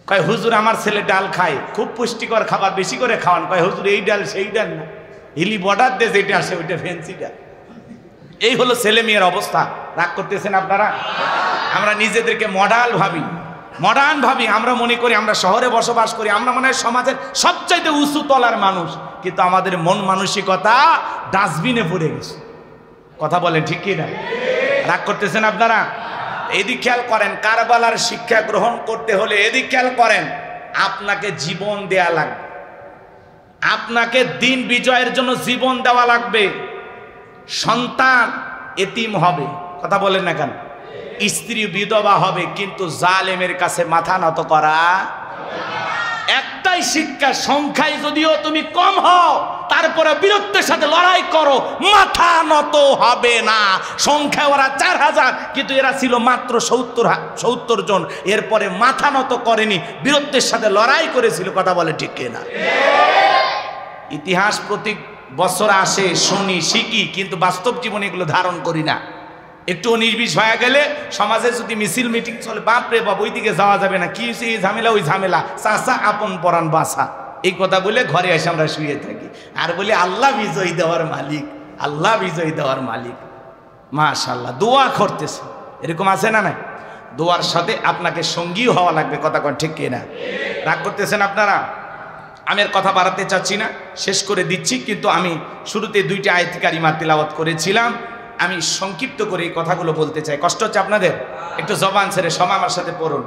কয় হুজুর আমার ছেলে ডাল খায়, খুব পুষ্টিকর খাবার, বেশি করে খাওয়ান। কয় হুজুর এই ডাল সেই ডাল না, হিলি বর্ডার দিয়ে যেটা আসে ওইটা ফ্যান্সি ডাল। এই হলো ছেলে মেয়ের অবস্থা। রাগ করতেছেন আপনারা? আমরা নিজেদেরকে মডার্ন ভাবি। আমরা মনে করি আমরা শহরে বসবাস করি, আমরা মনে হয় সমাজের সবচাইতে উঁচু তলার মানুষ, কিন্তু আমাদের মন মানসিকতা ডাস্টবিনে পড়ে গেছে। কথা বলেন ঠিক কি না? রাগ করতেছেন আপনারা? এদিক খেয়াল করেন, কারবালার শিক্ষা গ্রহণ করতে হলে এদিক খেয়াল করেন, আপনাকে জীবন দেয়া লাগবে, আপনাকে দিন বিজয়ের জন্য জীবন দেওয়া লাগবে। সন্তান এতিম হবে, কথা বলেন না কেন? স্ত্রী বিধবা হবে, কিন্তু জালেমের কাছে মাথা নত করা। একটাই শিক্ষা, সংখ্যায় যদিও তুমি কম হও, তারপরে বীরত্বের সাথে লড়াই করো, মাথা নত হবে না। সংখ্যায় ওরা 4000, কিন্তু এরা ছিল মাত্র 70 জন। এরপরে মাথা নত করেনি, বীরত্বের সাথে লড়াই করেছিল। কথা বলে ঠিক কিনা? ইতিহাস প্রতি বছর আসে, শুনি, শিখি, কিন্তু বাস্তব জীবনে এগুলো ধারণ করি না। একটু নির্বিষ হয়ে গেলে সমাজে যদি মিছিল মিটিং চলে, বাপরে বাপ ওই দিকে যাওয়া যাবে না, কি এই ঝামেলা ওই ঝামেলা, চাচা আপন পরাণ বাসা, এই কথা বলে ঘরে এসে আমরা শুয়ে থাকি, আর বলি আল্লাহ বিজয় দেওয়ার মালিক, আল্লাহ বিজয় দেওয়ার মালিক। মাশাআল্লাহ, দোয়া করতেছে, এরকম আছে না? নাই, দোয়ার সাথে আপনাকে সঙ্গীও হওয়া লাগবে। কথা কোন ঠিক কিনা? রাগ করতেছেন আপনারা? আমি আর কথা বাড়াতে চাচ্ছি না, শেষ করে দিচ্ছি। কিন্তু আমি শুরুতে 2টি আয়াত কারিমা তিলাওয়াত করেছিলাম, আমি সংক্ষিপ্ত করে এই কথাগুলো বলতে চাই। কষ্ট হচ্ছে আপনাদের? একটু জবান ছেড়ে সবাই আমার সাথে পড়ুন।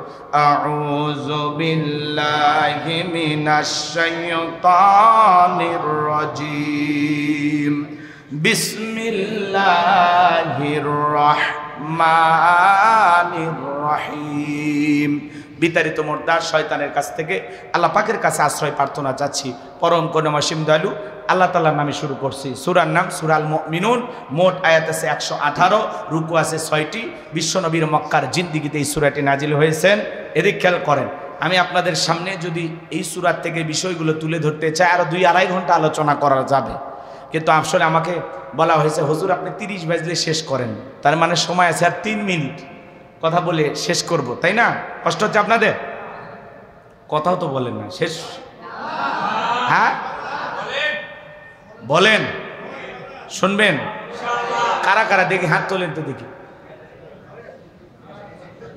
আউযু বিল্লাহি মিনাশ শাইতানির রাজিম, বিসমিল্লাহির রহমানির রহিম। বিতাড়িত মোর্দার শয়তানের কাছ থেকে আল্লাহ পাকের কাছে আশ্রয় প্রার্থনা চাচ্ছি। পরম করুণাময় অসীম দয়ালু আল্লাহ তাআলার নামে শুরু করছি। সূরার নাম সূরাল মুমিনুন, মোট আয়াত আছে 118, রুকু আছে 6টি। বিশ্বনবীর মক্কার জিন্দিগিতে এই সূরাটি নাজিল হয়েছেন। এদিক খেয়াল করেন, আমি আপনাদের সামনে যদি এই সূরার থেকে বিষয়গুলো তুলে ধরতে চাই, আরো 2-2.5 ঘন্টা আলোচনা করা যাবে, কিন্তু আসলে আমাকে বলা হয়েছে হুজুর আপনি 30 বাজলে শেষ করেন, তার মানে সময় আছে আর 3 মিনিট কথা বলে শেষ করব, তাই না? কষ্ট হচ্ছে আপনাদের? কথাও তো বলেন না, শেষ? হ্যাঁ বলেন, শুনবেন? কারা কারা দেখি হাত তোলেন তো দেখি।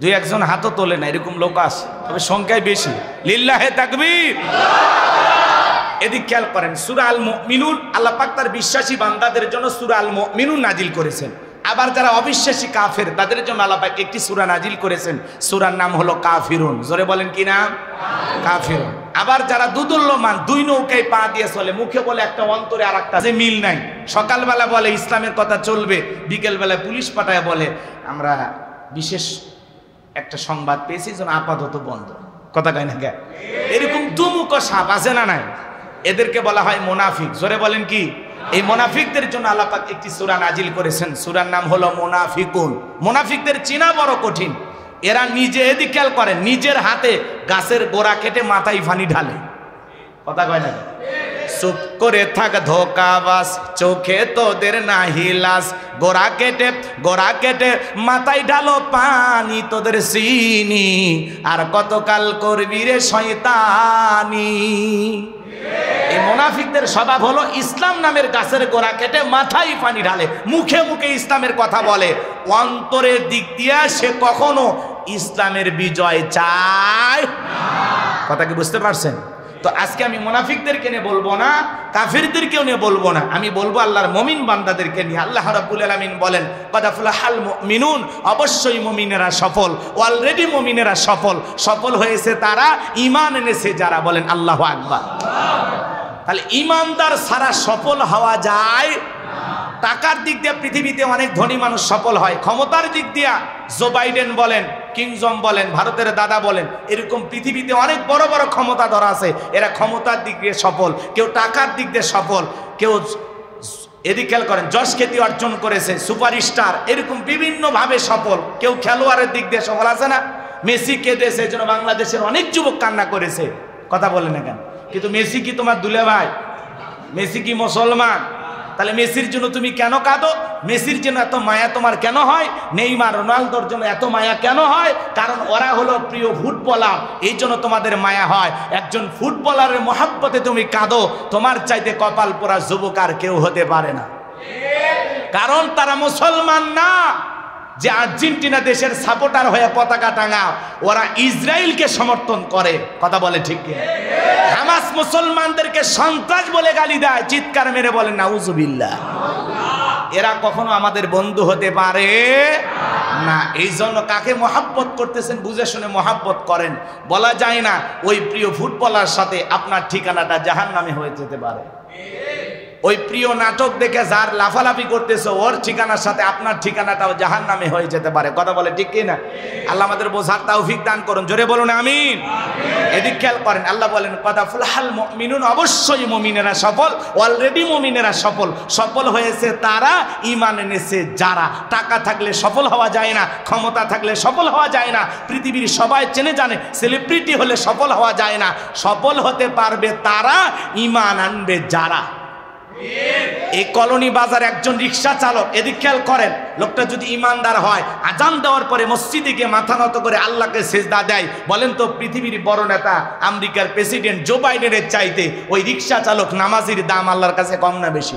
2-1 জন হাতও তোলে না, এরকম লোক আছে, তবে সংখ্যায় বেশি। লিল্লাহে তাকবীর। এদিক খেয়াল করেন, সূরা আল মুমিনুন আল্লাহ পাক তার বিশ্বাসী বান্দাদের জন্য সূরা আল মুমিনুন নাজিল করেছেন। আবার যারা অবিশ্বাসী কাফের তাদের জন্য আল্লাহ পাক একটি সূরা নাজিল করেছেন, সূরার নাম হলো কাফিরুন। জোরে বলেন কি নাম? কাফিরুন। আবার যারা দুদুল্যমান, দুই নৌকায় পা দিয়ে চলে, মুখে বলে একটা অন্তরে আর একটা, যে মিল নাই। সকালবেলা বলে ইসলামের কথা চলবে, বিকেলবেলা পুলিশ পাঠায় বলে আমরা বিশেষ একটা সংবাদ পেয়েছি যেন আপাতত বন্ধ। কথা কয় না কে? এরকম দুমুখ সাপ আছে না নাই? এদেরকে বলা হয় মুনাফিক। জোরে বলেন কি? এই মুনাফিকদের জন্য আল্লাহ পাক একটি সূরা নাজিল করেছেন, সূরার নাম হলো মুনাফিকুন। মুনাফিকদের চেনা বড় কঠিন। এরা নিজে, এদিকে খেয়াল করেন, নিজের হাতে গাছের গোড়া কেটে মাথায় পানি ঢালে। কথা কয় না? চুপ করে থাক ধোকাবাজ, চোখে তোদের নাহি লাজ, গোড়া কেটে মাথায় ঢালো পানি, তোদের চিনি আর কতকাল করবি রে শয়তানি। এই মুনাফিকদের স্বভাব হলো ইসলাম নামের গাছের গোড়া কেটে মাথায় পানি ঢালে, মুখে মুখে ইসলামের কথা বলে, অন্তরের দিক দিয়ে সে কখনো ইসলামের বিজয় চায় না। কথা কি বুঝতে পারছেন? তো আজকে আমি মুনাফিকদেরকে নিয়ে বলবো না, কাফিরদেরকেও নিয়ে বলবো না, আমি বলবো আল্লাহর মুমিন বান্দাদেরকে নিয়ে। আল্লাহ রাব্বুল আলামিন বলেন কদ আফলাহাল মুমিনুন, অবশ্যই মুমিনেরা সফল, অলরেডি মুমিনেরা সফল হয়েছে তারা, ঈমান এনেছে যারা। বলেন আল্লাহু আকবার। তাহলে ঈমানদার ছাড়া সফল হওয়া যায়? টাকার দিক দিয়ে পৃথিবীতে অনেক ধনী মানুষ সফল হয়, ক্ষমতার দিক দিয়ে জো বাইডেন বলেন, কিং জং বলেন, ভারতের দাদা বলেন, এরকম পৃথিবীতে অনেক বড় বড় ক্ষমতাধর আছে, এরা ক্ষমতার দিক দিয়ে সফল, কেউ টাকার দিক দিয়ে সফল, কেউ এদিক খেয়াল করেন যশ খ্যাতি অর্জন করেছে, সুপারস্টার, এরকম বিভিন্নভাবে সফল, কেউ খেলোয়াড়ের দিক দিয়ে সফল আছে না? মেসি কেঁদেছে, এই জন্য বাংলাদেশের অনেক যুবক কান্না করেছে। কথা বলেন না কেন? কিন্তু মেসি কি তোমার দুলে ভাই? মেসি কি মুসলমান? তাহলে মেসির জন্য তুমি কেন কাঁদো? মেসির জন্য এত মায়া তোমার কেন হয়? নেইমার, রোনালদোর জন্য এত মায়া কেন হয়? কারণ ওরা হলো প্রিয় ফুটবলার, এই জন্য তোমাদের মায়া হয়। একজন ফুটবলারের মহাব্বতে তুমি কাঁদো, তোমার চাইতে কপাল পোড়া যুবক আর কেউ হতে পারে না, কারণ তারা মুসলমান না। যে আর্জেন্টিনা দেশের সাপোর্টার হয়ে পতাকা টাঙা, ওরা ইসরায়েলকে সমর্থন করে। কথা বলে ঠিক কি? হামাস মুসলমানদেরকে সন্ত্রাস বলে গালি দেয়, চিৎকার মেরে বলেন নাউজুবিল্লাহ। এরা কখনো আমাদের বন্ধু হতে পারে না। এই জন্য কাকে মহাব্বত করতেছেন বুঝে শুনে মহাব্বত করেন। বলা যায় না ওই প্রিয় ফুটবলার সাথে আপনার ঠিকানাটা জাহান্নামে হয়ে যেতে পারে। ওই প্রিয় নাটক দেখে যার লাফালাফি করতেছে, ওর ঠিকানার সাথে আপনার ঠিকানাটাও জাহান্নামে হয়ে যেতে পারে। কথা বলে ঠিক কি না? আল্লাহ আমাদের বোঝার তৌফিক দান করুন। জোরে বলুন আমিন। এদিক খেয়াল করেন, আল্লাহ বলেন কদ আফলাহাল মুমিনুন, অবশ্যই মুমিনেরা সফল, অলরেডি মুমিনেরা সফল হয়েছে তারা, ঈমান এনেছে যারা। টাকা থাকলে সফল হওয়া যায় না, ক্ষমতা থাকলে সফল হওয়া যায় না, পৃথিবীর সবাই চেনে জানে, সেলিব্রিটি হলে সফল হওয়া যায় না। সফল হতে পারবে তারা, ঈমান আনবে যারা। এই কলোনি বাজার একজন রিক্সা চালক, এদিক খেয়াল করেন, লোকটা যদি ইমানদার হয়, আজান দেওয়ার পরে মসজিদে গিয়ে মাথা নত করে আল্লাহকে সেজদা দেয়, বলেন তো পৃথিবীর বড় নেতা আমেরিকার প্রেসিডেন্ট জো বাইডেনের চাইতে ওই রিক্সা চালক নামাজির দাম আল্লাহর কাছে কম না বেশি?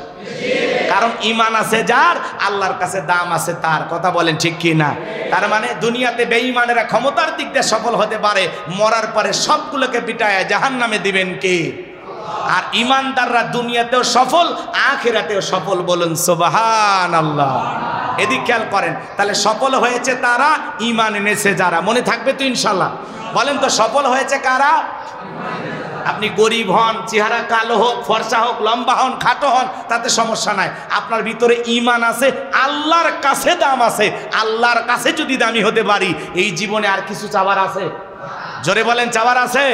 কারণ ইমান আছে যার, আল্লাহর কাছে দাম আছে তার। কথা বলেন ঠিক কি না? তার মানে দুনিয়াতে বেঈমানেরা ক্ষমতার দিক দিয়ে সফল হতে পারে, মরার পরে সবগুলোকে পিটায় জাহান্নামে দিবেন কে? আর ইমানদাররা দুনিয়াতেও সফল, আখিরাতেও সফল। বলুন সুবহানাল্লাহ। এদিক খেয়াল করেন, তাহলে সফল হয়েছে তারা, ঈমান এনেছে যারা। মনে থাকবে তো ইনশাআল্লাহ? বলেন তো সফল হয়েছে কারা? আপনি গরিব হন, চেহারা কালো হোক, ফর্সা হোক, লম্বা হন, খাটো হন, তাতে সমস্যা নাই। আপনার ভিতরে ঈমান আছে, আল্লাহর কাছে দাম আছে। আল্লাহর কাছে যদি দামি হতে পারি, এই জীবনে আর কিছু চাওয়ার আছে? জোরে বলেন চাওয়ার আছে?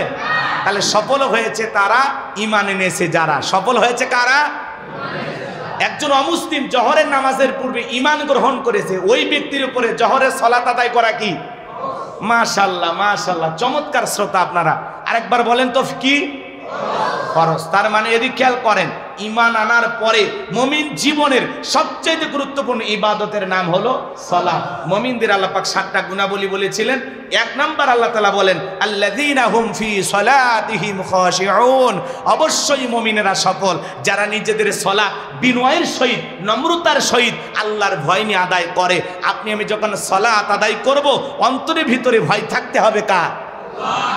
তাহলে সফল হয়েছে তারা, ঈমান এনেছে যারা। সফল হয়েছে কারা? একজন অমুসলিম জহরের নামাজের পূর্বে ঈমান গ্রহণ করেছে, ওই ব্যক্তির উপরে জহরের সালাত আদায় করা কি? মাশাআল্লাহ, মাশাআল্লাহ, চমৎকার শ্রোতা আপনারা। আরেকবার বলেন তো কি? ফরজ। তার মানে এদিক খেয়াল করেন, ঈমান আনার পরে মুমিন জীবনের সবচেয়ে গুরুত্বপূর্ণ ইবাদতের নাম হলো সালাত। মুমিনদের আল্লাহ পাক 7টা গুণাবলী বলেছিলেন। এক নাম্বার আল্লাহ তাআলা বলেন আল্লাযীনা হুম ফি সালাতিহিম খাশিউন, অবশ্যই মুমিনেরা সফল যারা নিজেদের সালাত বিনয়ের সহিত, নম্রতার সহিত আল্লাহর ভয় নিয়ে আদায় করে। আপনি আমি যখন সালাত আদায় করব, অন্তরের ভিতরে ভয় থাকতে হবে কার?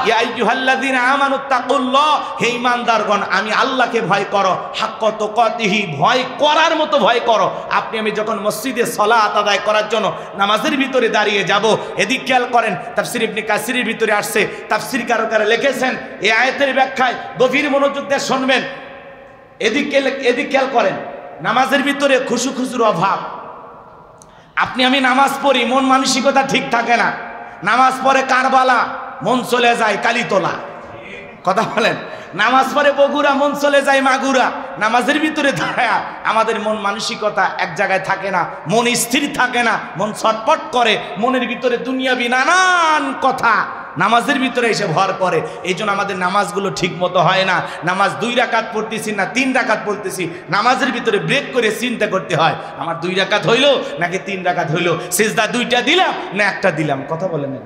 ইয়া আইয়ুহাল্লাযীনা আমানুত্তাকুল্লাহ, হে ঈমানদারগণ আমি আল্লাহকে ভয় করো, হাক্কা তুকাতিহি, ভয় করার মতো ভয় করো। আপনি আমি যখন মসজিদে সালাত আদায় করার জন্য নামাজের ভিতরে দাঁড়িয়ে যাব, এদিক খেয়াল করেন, তাফসীর ইবনে কাসিরের ভিতরে আসছে, তাফসীরকাররা লিখেছেন এই আয়াতের ব্যাখ্যায় গভীর মনোযোগ দিয়ে শুনবেন। এদিক খেয়াল করেন, নামাজের ভিতরে খুশুর অভাব। আপনি আমি নামাজ পড়ি, মন মানসিকতা ঠিক থাকে না, নামাজ পড়ে কারবালা, মন চলে যায় কালীতলা, কথা বলেন, নামাজ পড়ে বগুড়া, মন চলে যায় মাগুরা। নামাজের ভিতরে দাঁড়ায় আমাদের মন মানসিকতা এক জায়গায় থাকে না, মন স্থির থাকে না, মন ছটপট করে, মনের ভিতরে দুনিয়াবি নানান কথা নামাজের ভিতরে এসে ভর করে। এই জন্য আমাদের নামাজগুলো ঠিক মতো হয় না। নামাজ 2 রাকাত পড়তেছি না 3 রাকাত পড়তেছি, নামাজের ভিতরে ব্রেক করে চিন্তা করতে হয় আমার 2 রাকাত হইলো নাকি 3 রাকাত হইলো, সিজদা 2টা দিলাম না 1টা দিলাম, কথা বলেন না,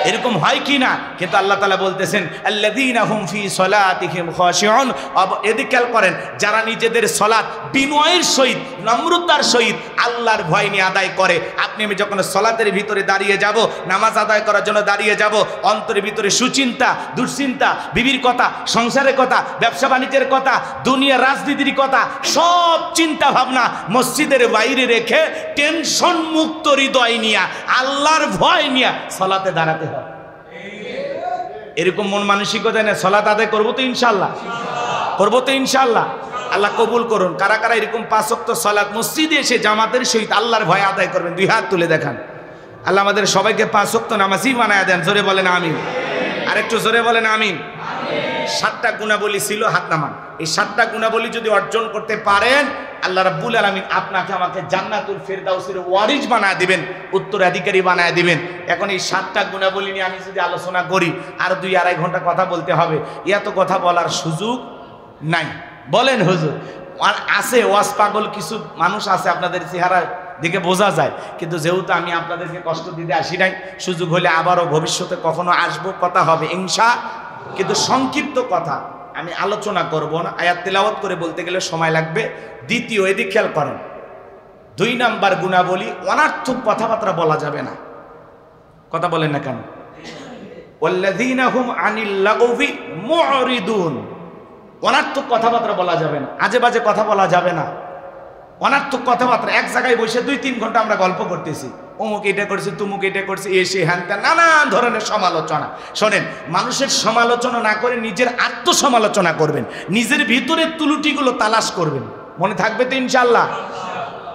এরকম হয় কি না? কিন্তু আল্লাহ তাআলা বলতেছেন আল্লাযীনা হুম ফি সলাতিহিম খাশিউন, এদিকে খেয়াল করেন, যারা নিজেদের সালাত বিনয়ের সহিত নম্রতার সহিত আল্লাহর ভয় নিয়ে আদায় করে। আপনি আমি যখন সালাতের ভিতরে দাঁড়িয়ে যাব, নামাজ আদায় করার জন্য দাঁড়িয়ে যাব, অন্তরের ভিতরে সুচিন্তা, দুশ্চিন্তা, বিবির কথা, সংসারের কথা, ব্যবসা বাণিজ্যের কথা, দুনিয়া রাজনীতির কথা, সব চিন্তা ভাবনা মসজিদের বাইরে রেখে টেনশন মুক্ত হৃদয় নিয়ে আল্লাহর ভয় নিয়ে সালাতে দাঁড়াতে হয়। এরকম মন মানসিকতা নিয়ে সালাত আদায় করবো তো ইনশাল্লাহ, করবো তো ইনশাল্লাহ। আল্লাহ কবুল করুন। কারা কারা এরকম 5 ওয়াক্ত সালাত মসজিদে এসে জামাতের সহিত আল্লাহর ভয় আদায় করবেন? 2 হাত তুলে দেখান। আল্লাহ আমাদের সবাইকে 5 ওয়াক্ত নামাজি বানায় দেন। জোরে বলেন আমিন, আরেকটু জোরে বলেন আমিন। 7টা গুণাবলী ছিল, হাত নামান। এই 7টা গুণাবলী যদি অর্জন করতে পারেন, আল্লাহ রাব্বুল আলামিন আপনাকে আমাকে জান্নাতুল ফেরদাউসের ওয়ারিস বানায় দিবেন, উত্তরাধিকারী বানায় দিবেন। এখন এই 7টা গুণাবলী নিয়ে আমি যদি আলোচনা করি আর 2-2.5 ঘন্টা কথা বলতে হবে, এত কথা বলার সুযোগ নাই। বলেন হুজুর, আছে ওয়াজ পাগল কিছু মানুষ আছে, আপনাদের চেহারা দেখে বোঝা যায়, কিন্তু যেহেতু আমি আপনাদেরকে কষ্ট দিতে আসি নাই, সুযোগ হলে আবারও ভবিষ্যতে কখনো আসবো, কথা হবে কিন্তু সংক্ষিপ্ত কথা আমি আলোচনা করব না, আয়াত তেলাওয়াত করে বলতে গেলে সময় লাগবে। দ্বিতীয়, এদিক খেয়াল করেন, 2 নাম্বার গুণাবলী, অনার্থক কথাবার্তা বলা যাবে না। কথা বলেন না কেন? ওয়াল্লাযীনা হুম আনিল লাগবি মুরিদুন, অনার্থক কথাবার্তা বলা যাবে না, আজে বাজে কথা বলা যাবে না। অনার্থক কথাবার্তা, এক জায়গায় বসে 2-3 ঘন্টা আমরা গল্প করতেছি, অমুক এটা করছে, তুমুক এটা করছে, এসে হ্যান ত্যান নানান ধরনের সমালোচনা। শোনেন, মানুষের সমালোচনা না করে নিজের আত্মসমালোচনা করবেন, নিজের ভিতরের ত্রুটিগুলো তালাশ করবেন। মনে থাকবে তো ইনশাল্লাহ?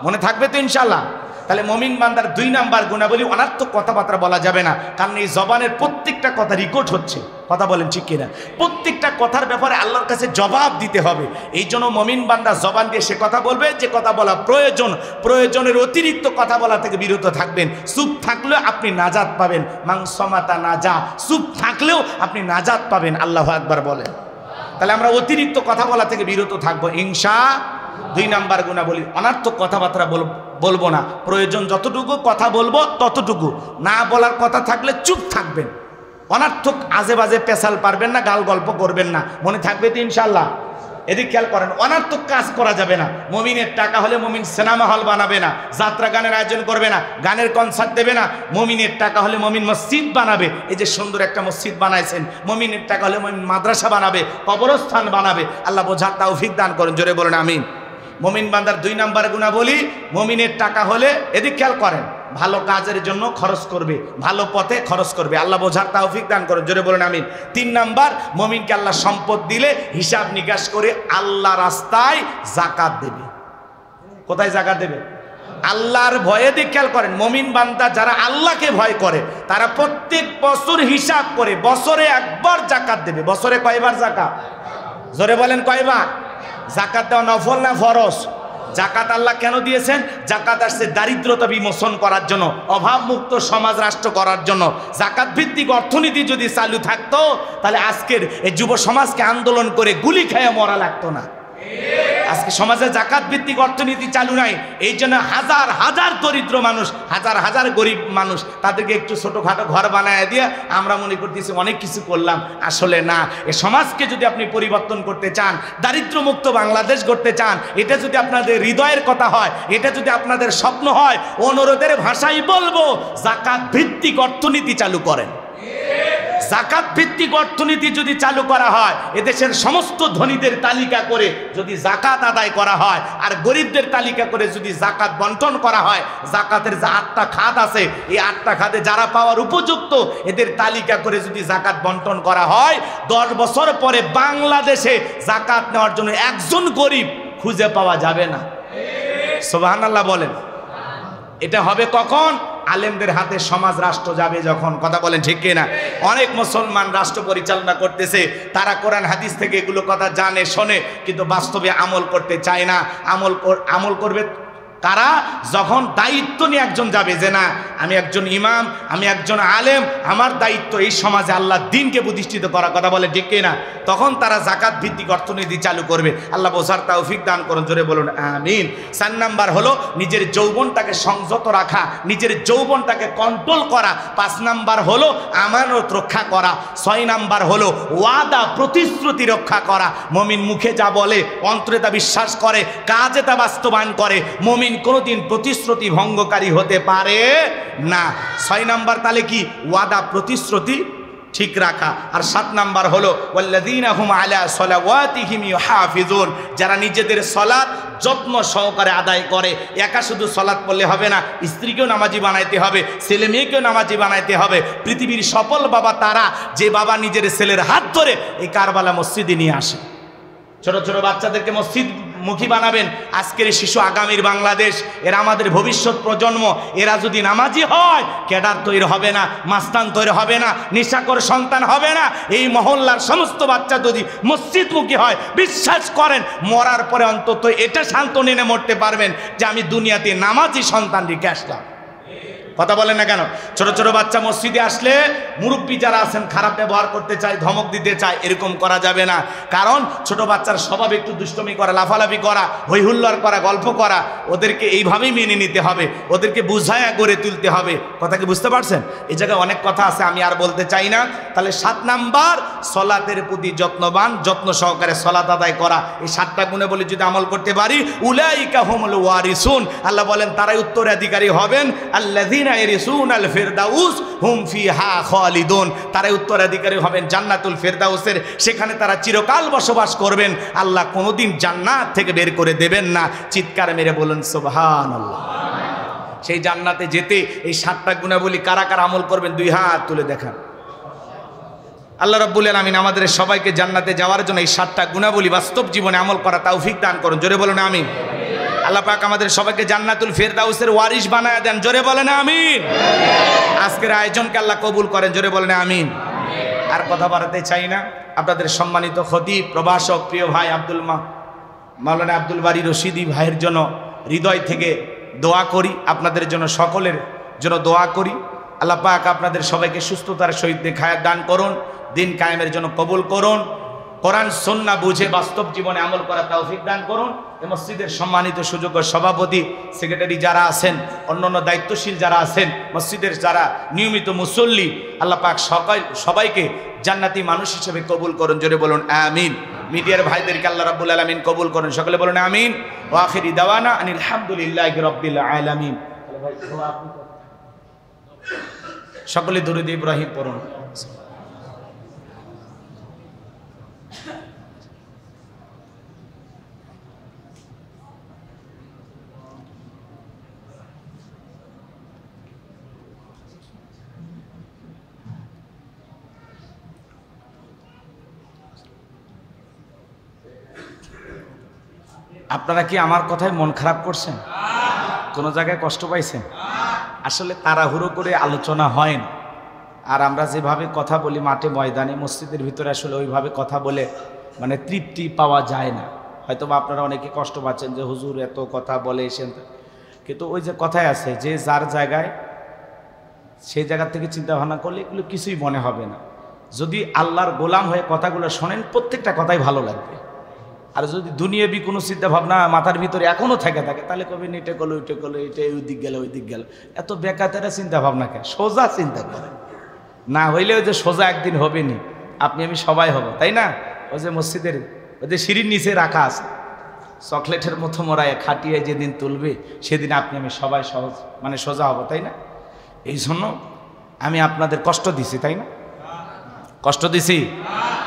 মনে থাকবে তো ইনশাল্লাহ? তাহলে মুমিন বান্দার 2 নাম্বার গুণাবলী, অনার্থক কথাবার্তা বলা যাবে না। কারণ এই জবানের প্রত্যেকটা কথা রেকর্ড হচ্ছে, কথা বলেন ঠিক কিনা? প্রত্যেকটা কথার ব্যাপারে আল্লাহর কাছে জবাব দিতে হবে। এই জন্য মুমিন বান্দা জবান দিয়ে সে কথা বলবে যে কথা বলা প্রয়োজন, প্রয়োজনের অতিরিক্ত কথা বলা থেকে বিরত থাকবেন। চুপ থাকলেও আপনি নাজাত পাবেন, মাংসমাতা নাজা, চুপ থাকলেও আপনি নাজাত পাবেন। আল্লাহু আকবার বলেন। তাহলে আমরা অতিরিক্ত কথা বলা থেকে বিরত থাকবো ইনশাআল্লাহ। 2 নাম্বার গুণাবলী, অনার্থক কথাবার্তা বলবো না, প্রয়োজন যতটুকু কথা বলবো ততটুকু, না বলার কথা থাকলে চুপ থাকবেন। অনার্থক আজে বাজে পেশাল পারবেন না, গাল গল্প করবেন না। মনে থাকবে তো ইনশাল্লাহ? এদিক খেয়াল করেন, অনার্থক কাজ করা যাবে না। মুমিনের টাকা হলে মুমিন সিনেমা হল বানাবে না, যাত্রা গানের আয়োজন করবে না, গানের কনসার্ট দেবে না। মুমিনের টাকা হলে মুমিন মসজিদ বানাবে। এই যে সুন্দর একটা মসজিদ বানাইছেন, মুমিনের টাকা হলে মুমিন মাদ্রাসা বানাবে, কবরস্থান বানাবে। আল্লাহ বোঝার তৌফিক দান করেন। জোরে বলেন আমিন। মুমিন বান্দার 2 নাম্বার গুণাবলী, মুমিনের টাকা হলে এদিক খেয়াল করেন, ভালো কাজের জন্য খরচ করবে, ভালো পথে খরচ করবে। আল্লাহ বোঝার তৌফিক দান করেন। জোরে বলেন আমিন। 3 নাম্বার, মুমিনকে আল্লাহ সম্পদ দিলে হিসাব নিকাশ করে আল্লাহ রাস্তায় যাকাত দেবে। কোথায় যাকাত দেবে? আল্লাহর ভয়ে। দিক খেয়াল করেন, মুমিন বান্দা যারা আল্লাহকে ভয় করে তারা প্রত্যেক বছর হিসাব করে বছরে একবার যাকাত দেবে। বছরে কয়বার যাকাত? জোরে বলেন কয়বার? যাকাত দেওয়া নফল না ফরজ? যাকাত আল্লাহ কেন দিয়েছেন? যাকাত আসছে দারিদ্রতা বিমোচন করার জন্য, অভাব মুক্ত সমাজ রাষ্ট্র করার জন্য। যাকাত ভিত্তিক অর্থনীতি যদি চালু থাকতো তাহলে আজকের এই যুব সমাজকে আন্দোলন করে গুলি খেয়ে মরা লাগতো না। আজকে সমাজে যাকাত ভিত্তিক অর্থনীতি চালু নাই, এই জন্য হাজার হাজার দরিদ্র মানুষ, হাজার হাজার গরিব মানুষ, তাদেরকে একটু ছোটোখাটো ঘর বানায় দিয়ে আমরা মনে করতেছি অনেক কিছু করলাম। আসলে না, এ সমাজকে যদি আপনি পরিবর্তন করতে চান, দারিদ্র্যমুক্ত বাংলাদেশ গড়তে চান, এটা যদি আপনাদের হৃদয়ের কথা হয়, এটা যদি আপনাদের স্বপ্ন হয়, অনুরোধের ভাষাই বলবো, যাকাত ভিত্তিক অর্থনীতি চালু করেন। জাকাত ভিত্তিক অর্থনীতি যদি চালু করা হয়, এদেশের সমস্ত ধনীদের তালিকা করে যদি জাকাত আদায় করা হয়, আর গরিবদের তালিকা করে যদি জাকাত বন্টন করা হয়, জাকাতের যে 8টা খাত আছে, এই 8টা খাতে যারা পাওয়ার উপযুক্ত এদের তালিকা করে যদি জাকাত বন্টন করা হয়, 10 বছর পরে বাংলাদেশে জাকাত নেওয়ার জন্য একজন গরিব খুঁজে পাওয়া যাবে না। সুবহানাল্লাহ বলেন। এটা হবে কখন? আলেমদের হাতে সমাজ রাষ্ট্র যাবে যখন। কথা বলেন ঠিক কিনা? অনেক মুসলমান রাষ্ট্র পরিচালনা করতেছে, তারা কোরআন হাদিস থেকে এগুলো কথা জানে শোনে, কিন্তু বাস্তবে আমল করতে চায় না। আমল করবে কারা? যখন দায়িত্ব নিয়ে একজন যাবে যে না, আমি একজন ইমাম, আমি একজন আলেম, আমার দায়িত্ব এই সমাজে আল্লাহ দ্বীনকে প্রতিষ্ঠিত করা। কথা বলে ঠিক কিনা? তখন তারা জাকাত ভিত্তিক অর্থনীতি চালু করবে। আল্লাহ বোঝার তৌফিক দান করুন, জোরে বলুন আমিন। 4 নাম্বার হলো নিজের যৌবনটাকে সংযত রাখা, নিজের যৌবনটাকে কন্ট্রোল করা। 5 নাম্বার হলো আমানত রক্ষা করা। 6 নাম্বার হলো ওয়াদা প্রতিশ্রুতি রক্ষা করা। মুমিন মুখে যা বলে, অন্তরে তা বিশ্বাস করে, কাজে তা বাস্তবায়ন করে। মুমিন কোনোদিন প্রতিশ্রুতি ভঙ্গকারী হতে পারে না। 6 নাম্বার তাহলে কি? ওয়াদা প্রতিশ্রুতি ঠিক রাখা। আর 7 নাম্বার হলো ওয়াল্লাযীনা হুম আলা সালাওয়াতিহিম ইউহাফিজুন, যারা নিজেদের সালাত যত্ন সহকারে আদায় করে। একা শুধু সালাত পড়লে হবে না, স্ত্রীকেও নামাজি বানাইতে হবে, ছেলে মেয়েকেও নামাজি বানাইতে হবে। পৃথিবীর সফল বাবা তারা, যে বাবা নিজের ছেলের হাত ধরে এই কারবালা মসজিদে নিয়ে আসে। ছোট ছোট বাচ্চাদেরকে মসজিদ মুখী বানাবেন। আজকের শিশু আগামীর বাংলাদেশ, এরা আমাদের ভবিষ্যৎ প্রজন্ম। এরা যদি নামাজি হয়, ক্যাডার তৈরি হবে না, মাস্তান তৈরি হবে না, নেশাখোর সন্তান হবে না। এই মহল্লার সমস্ত বাচ্চা যদি মসজিদমুখী হয়, বিশ্বাস করেন মরার পরে অন্তত এটা শান্ত নিয়ে মরতে পারবেন যে আমি দুনিয়াতে নামাজি সন্তান রেখে আসলাম। কথা বলেন না কেন? ছোট ছোট বাচ্চা মসজিদে আসলে মুরব্বী যারা আছেন খারাপ ব্যবহার করতে চায়, ধমক দিতে চায়, এরকম করা যাবে না। কারণ ছোট বাচ্চার স্বভাব একটু দুষ্টমি করা, লাফালাফি করা, হইহুল্লার করা, গল্প করা। ওদেরকে এইভাবেই মেনে নিতে হবে, ওদেরকে বুঝায়া গড়ে তুলতে হবে। কথা কি বুঝতে পারছেন? এই জায়গায় অনেক কথা আছে, আমি আর বলতে চাই না। তাহলে 7 নাম্বার সলাতের প্রতি যত্নবান, যত্ন সহকারে সলাত আদায় করা। এই 7টা গুণে বলে যদি আমল করতে পারি, উলাইকা হুমুল ওয়ারিসুন, আল্লাহ বলেন তারাই উত্তরাধিকারী হবেন। আল্লাযীনা ইয়ারিসুনাল ফিরদাউস হুম ফিহা খালিদুন, তারাই উত্তরাধিকারী হবেন জান্নাতুল ফিরদাউসের। সেখানে তারা চিরকাল বসবাস করবেন। আল্লাহ কোনোদিন জান্নাত থেকে বের করে দেবেন না। চিৎকার মেরে বলুন সুবহানাল্লাহ। সেই জান্নাতে যেতে এই 7টা গুণাবলী কারা কারা আমল করবেন? 2 হাত তুলে দেখান। আল্লাহ রাব্বুল আলামিন আমাদের সবাইকে জান্নাতে যাওয়ার জন্য এই 7টা গুণাবলী বাস্তব জীবনে আমল করা তৌফিক দান করুন, জোরে বলুন আমিন। আল্লাহ পাক আমাদের সবাইকে জান্নাতুল ফিরদাউসের ওয়ারিশ বানায় দেন, জোরে বলেন আমিন। আজকের আয়োজনকে আল্লাহ কবুল করেন, জোরে বলেন আমিন। আর কথা বাড়াতে চাই না। আপনাদের সম্মানিত খতিব, প্রভাষক, প্রিয় ভাই মাওলানা আব্দুল বারী রশিদি ভাইয়ের জন্য হৃদয় থেকে দোয়া করি। আপনাদের জন্য সকলের জন্য দোয়া করি। আল্লাহ পাক আপনাদের সবাইকে সুস্থতার সহিত হায়াত দান করুন, দিন কায়েমের জন্য কবুল করুন, কোরআন সুন্নাহ বুঝে বাস্তব জীবনে আমল করা তৌফিক দান করুন। এই মসজিদের সম্মানিত সুযোগ্য সভাপতি, সেক্রেটারি যারা আছেন, অন্যান্য দায়িত্বশীল যারা আছেন, মসজিদের যারা নিয়মিত মুসল্লি, আল্লাহ পাক সবাইকে জান্নাতি মানুষ হিসেবে কবুল করুন, জোরে বলুন আমিন। মিডিয়ার ভাইদেরকে আল্লাহ রাব্বুল আলামিন কবুল করুন, সকলে বলুন আমিন। ওয়া আখিরি দাওয়ানা আনিল হামদুলিল্লাহি রাব্বিল আলামিন। সকলে দুরূদ ইব্রাহিম পড়ুন। আপনারা কি আমার কথায় মন খারাপ করছেন? কোনো জায়গায় কষ্ট পাইছেন? আসলে তাড়াহুড়ো করে আলোচনা হয় না। আর আমরা যেভাবে কথা বলি মাঠে ময়দানে, মসজিদের ভিতরে আসলে ওইভাবে কথা বলে মানে তৃপ্তি পাওয়া যায় না। হয়তো বা আপনারা অনেকে কষ্ট পাচ্ছেন যে হুজুর এত কথা বলে এসেন, কিন্তু ওই যে কথায় আছে যে যার জায়গায় সেই জায়গা থেকে চিন্তা ভাবনা করলে এগুলো কিছুই মনে হবে না। যদি আল্লাহর গোলাম হয়ে কথাগুলো শোনেন, প্রত্যেকটা কথাই ভালো লাগবে। আর যদি দুনিয়াবি কোনো চিন্তা ভাবনা মাথার ভিতরে এখনও থেকে থাকে, তাহলে কবে এটা করলো ওইটা করলো, এটা ওই দিক গেল ওই দিক গেল, এত বেকাতেরা চিন্তা ভাবনা কে? সোজা চিন্তা করে না হইলে ওই যে সোজা একদিন হবে নি, আপনি আমি সবাই হব, তাই না? ওই যে মসজিদের ওই যে সিঁড়ির নিচে রাখা আছে, চকলেটের মতো মোড়ায় খাটিয়ে যেদিন তুলবে সেদিন আপনি আমি সবাই সহজ মানে সোজা হব, তাই না? এই জন্য আমি আপনাদের কষ্ট দিছি, তাই না? কষ্ট দিছি?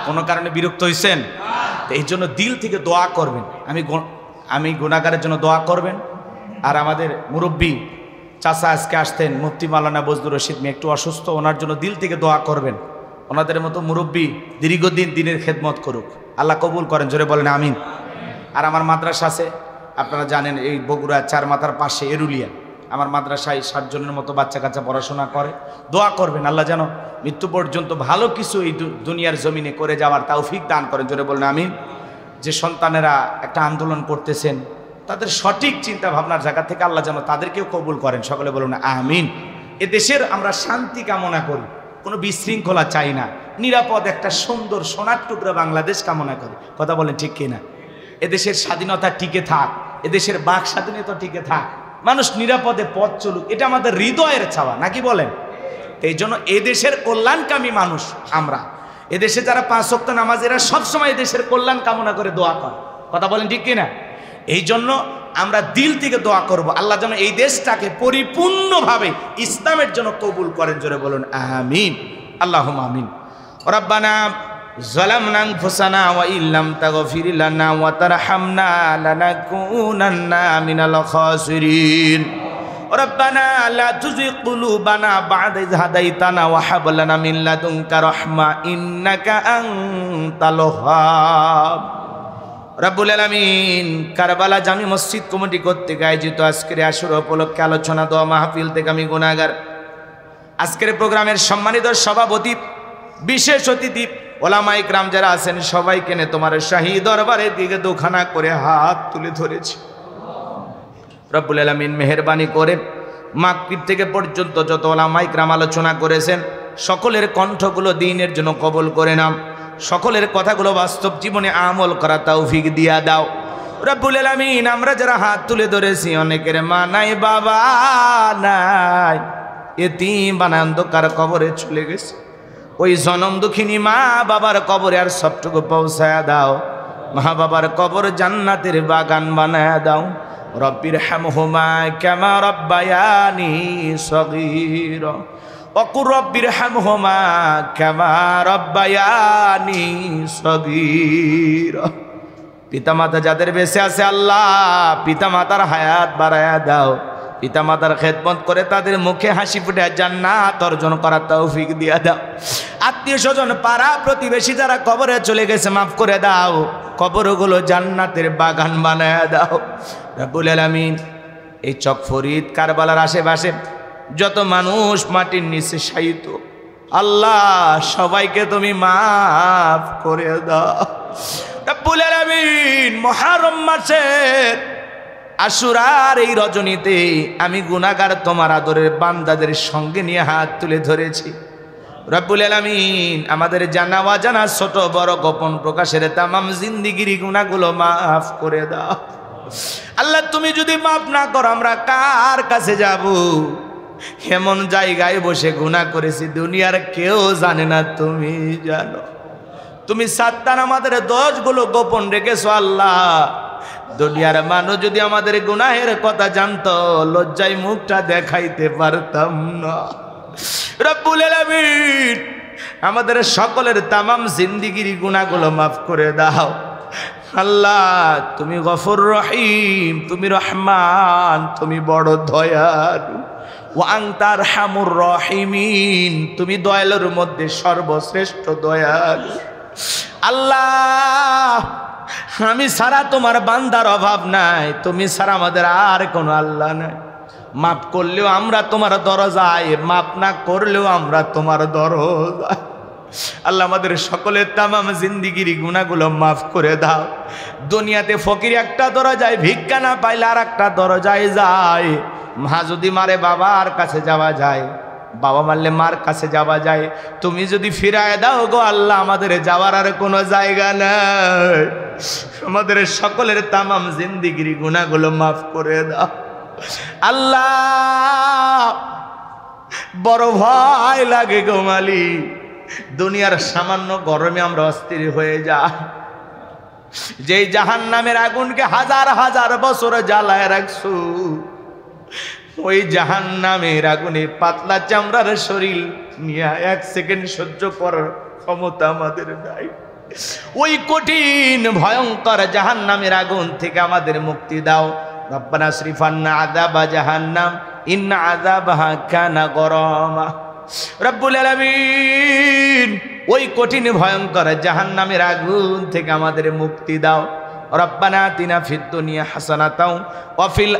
কোনো কারণে বিরক্ত হয়েছেন? এই জন্য দিল থেকে দোয়া করবেন। আমি গুনাহগারের জন্য দোয়া করবেন। আর আমাদের মুরব্বী চাচা আজকে আসতেন, মুফতি মাওলানা বজলুর রশিদ মিয়া, একটু অসুস্থ, ওনার জন্য দিল থেকে দোয়া করবেন। ওনাদের মতো মুরব্বী দীর্ঘদিন দিনের খেদমত করুক, আল্লাহ কবুল করেন, জোরে বলেন আমিন। আর আমার মাদ্রাসা আছে, আপনারা জানেন, এই বগুড়া চার মাথার পাশে এরুলিয়া, আমার মাদ্রাসায় 60 জনের মতো বাচ্চা কাচ্চা পড়াশোনা করে। দোয়া করবেন আল্লাহ যেন মৃত্যু পর্যন্ত ভালো কিছু এই দুনিয়ার জমিনে করে যাওয়ার তৌফিক দান করেন, জোরে বলেন আমিন। যে সন্তানেরা একটা আন্দোলন করতেছেন, তাদের সঠিক চিন্তা ভাবনার জায়গা থেকে আল্লাহ যেন তাদেরকেও কবুল করেন, সকলে বলুন আমিন। এ দেশের আমরা শান্তি কামনা করি, কোনো বিশৃঙ্খলা চাই না, নিরাপদ একটা সুন্দর সোনার টুকরা বাংলাদেশ কামনা করি, কথা বলেন ঠিক কিনা? এদেশের স্বাধীনতা টিকে থাক, এদেশের বাক স্বাধীনতা টিকে থাক, মানুষ নিরাপদে পথ চলুক, এটা আমাদের হৃদয়ের চাওয়া, নাকি বলেন? এই জন্য এদেশের কল্যাণকামী মানুষ আমরা। এদেশে যারা 5 ওয়াক্ত নামাজ, এরা সবসময় এদেশের কল্যাণ কামনা করে দোয়া করে, কথা বলেন ঠিক কিনা? এই জন্য আমরা দিল থেকে দোয়া করব, আল্লাহ যেন এই দেশটাকে পরিপূর্ণভাবে ইসলামের জন্য কবুল করেন, জোরে বলুন আমিন, আল্লাহুম্মা আমিন। রব্বানা যালামনা আনফুসানা ওয়া ইল্লাম তাগফির লানা ওয়া তারহামনা লানাকুনান্না মিনাল খাসিরিন। রব্বানা লা তুযিগ কুলুবানা বা'দা ইয হাদাইতানা ওয়া হাব লানা মিন লাদুনকা রাহমা ইন্নাকা আনতাল ওয়াহ্হাব। রব্বুল আলামিন, কারবালা জামি মসজিদ কমিটি কর্তৃক আয়োজিত আজকের আশুরা উপলক্ষে আলোচনা দোয়া মাহফিল থেকে আমি গুনাহগার, আজকের প্রোগ্রামের সম্মানিত সভাপতি, বিশেষ অতিথি, ওলামায়ে কেরাম যারা আছেন, সবাইকে নিয়ে তোমার শাহী দরবারের দিকে দুখানা করে হাত তুলে ধরেছি। রব্বুল আলামিন মেহেরবানি করে মাগরিব থেকে পর্যন্ত যত ওলামায়ে কেরাম আলোচনা করেছেন, সকলের কণ্ঠগুলো দ্বীনের জন্য কবুল করে নাও, সকলের কথাগুলো বাস্তব জীবনে আমল করা তৌফিক দিয়া দাও। রব্বুল আলামিন, আমরা যারা হাত তুলে ধরেছি, অনেকের মা নাই, বাবা নাই, এতিম বানায় অন্ধকার কবরে চলে গেছে। ওই জনম দুঃখিনী মা বাবার কবরে আর সবটুকু পৌঁছায়া দাও, মা বাবার কবর জান্নাতের বাগান বানায়া দাও। রব্বির হামহুমা কামা রব্বায়ানি সগীরা ওয়াকুর রব্বির হামহুমা কামা রব্বায়ানি সগীরা। পিতামাতা যাদের বেঁচে আছে, আল্লাহ পিতামাতার হায়াত বাড়ায়া দাও, পিতামাতার খেদমত করে তাদের মুখে হাসি ফুটে জান্নাত অর্জন করার তৌফিক দিয়া দাও। আত্মীয় স্বজন, পাড়া প্রতিবেশী যারা কবরে চলে গেছে, মাফ করে দাও, কবরগুলো জান্নাতের বাগান বানায়া দাও। রব্বুল আলামিন, এই চকফরিদ কারবালার আশেপাশে যত মানুষ মাটির নিচে শায়িত, আল্লাহ সবাইকে তুমি মাফ করে দাও। রব্বুল আলামিন, মুহররম মাসের আশুরার এই রজনীতে আমি গুনাহগার তোমার আদরের বান্দাদের সঙ্গে নিয়ে হাত তুলে ধরেছি। রব্বুল আলামিন, আমাদের জানা অজানা ছোট বড় গোপন প্রকাশের তামাম জিন্দিগির গুনাহগুলো মাফ করে দাও। আল্লাহ, তুমি যদি মাফ না করো, আমরা কার কাছে যাব? এমন জায়গায় বসে গুনাহ করেছি, দুনিয়ার কেউ জানে না, তুমি জানো। তুমি সাত্তার আমাদের দোষগুলো গোপন রেখেছো। আল্লাহ, দুনিয়ার মানুষ যদি আমাদের গুনাহের কথা জানতো, লজ্জায় মুখটা দেখাইতে পারতাম না। রব্বুল আলামিন, আমাদের সকলের তামাম জিন্দিগির গুনাহগুলো মাফ করে দাও। আল্লাহ, তুমি গফুর রহিম, তুমি রহমান, তুমি বড় দয়ালু। ওয়া আনতা আরহামুর রাহিমিন, তুমি দয়ালুর মধ্যে সর্বশ্রেষ্ঠ দয়ালু। আল্লাহ, আমি ছাড়া তোমার বান্দার অভাব নাই, তুমি ছাড়া আমাদের আর কোনো আল্লাহ নাই। মাফ করলেও আমরা তোমার দরজায়, মাফ না করলেও আমরা তোমার দরজায়। আল্লাহ, আমাদের সকলের তামাম জিন্দিগির গুনাহগুলো মাফ করে দাও। দুনিয়াতে ফকির একটা দরজায়, ভিক্ষা না পাইলে আর একটা দরজায় যায়। মা যদি মারে, বাবার কাছে যাওয়া যায়, বাবা মারলে মার কাছে যাওয়া যায়। তুমি যদি ফিরায় দাও গো আল্লাহ, আমাদের যাওয়ার আর কোনো জায়গা নাই। আমাদের সকলের তামাম জিন্দিগির গুনাহগুলো মাফ করে দাও। আল্লাহ, বড় ভয় লাগে গো মালিক, দুনিয়ার সামান্য গরমে আমরা অস্থির হয়ে যাই। যেই জাহান্নামের আগুনকে হাজার হাজার বছর জ্বালায় রাখছো, ওই জাহান্নামের আগুনে পাতলা চামড়ার শরীর নিয়ে 1 সেকেন্ড সহ্য করার ক্ষমতা আমাদের নাই। ওই কঠিন ভয়ঙ্কর জাহান্নামের আগুন থেকে আমাদের মুক্তি দাও। রব্বানা সরিফান্না আযাবা জাহান্নাম ইন্না আযাবাহা কানা গরামা। রব্বুল আলামিন ওই কঠিন ভয়ঙ্কর জাহান্নামের আগুন থেকে আমাদের মুক্তি দাও। রব্বানা আতিনা ফিদ দুনিয়া হাসানাতাও ওয়া ফিল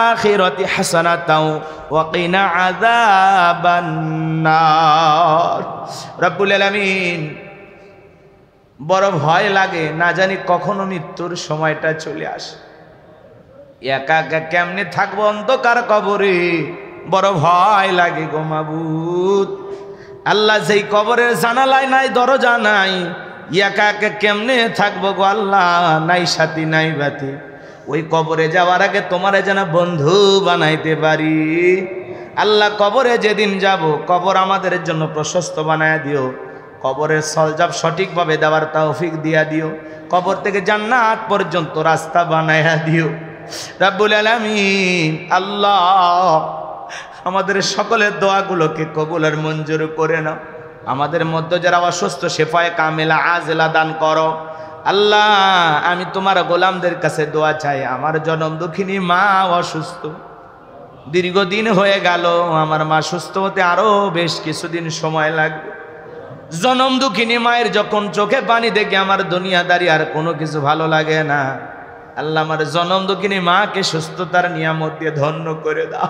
আখিরাতি হাসানাতাও ওয়া কিনা আযাবান নার। রব্বুল আলামিন বড় ভয় লাগে, না জানি কখনো মৃত্যুর সময়টা চলে আসে। একা একা কেমনে থাকবো অন্ধকার কবরে, বড় ভয় লাগে গো মাবুদ। আল্লাহ যেই কবরের জানালায় নাই, দরজা নাই, একা একা কেমনে থাকবো গো আল্লাহ, নাই সাথী নাই বাতি। ওই কবরে যাওয়ার আগে তোমারে যেন বন্ধু বানাইতে পারি। আল্লাহ কবরে যেদিন যাব, কবর আমাদের জন্য প্রশস্ত বানায় দিও। কবরের সলজাব সঠিকভাবে দেওয়ার তৌফিক দিয়া দিও। কবর থেকে জান্নাত পর্যন্ত রাস্তা বানায়া দিও রব্বুল আলামিন। আল্লাহ আমাদের সকলের দোয়াগুলোকে কবুল আর মঞ্জুর করে নাও। আমাদের মধ্যে যারা অসুস্থ শেফায়ে কামেলা আজেলা দান করো। আল্লাহ আমি তোমার গোলামদের কাছে দোয়া চাই। আমার জনম দুঃখিনী মা অসুস্থ, দীর্ঘদিন হয়ে গেল। আমার মা সুস্থ হতে আরো বেশ কিছুদিন সময় লাগবে। জনম দুঃখিনী মায়ের যখন চোখে পানি দেখে আমার দুনিয়াদারি আর কোনো কিছু ভালো লাগে না। আল্লাহ আমার জনম দুঃখিনী মাকে সুস্থতার নিয়ামত দিয়ে ধন্য করে দাও।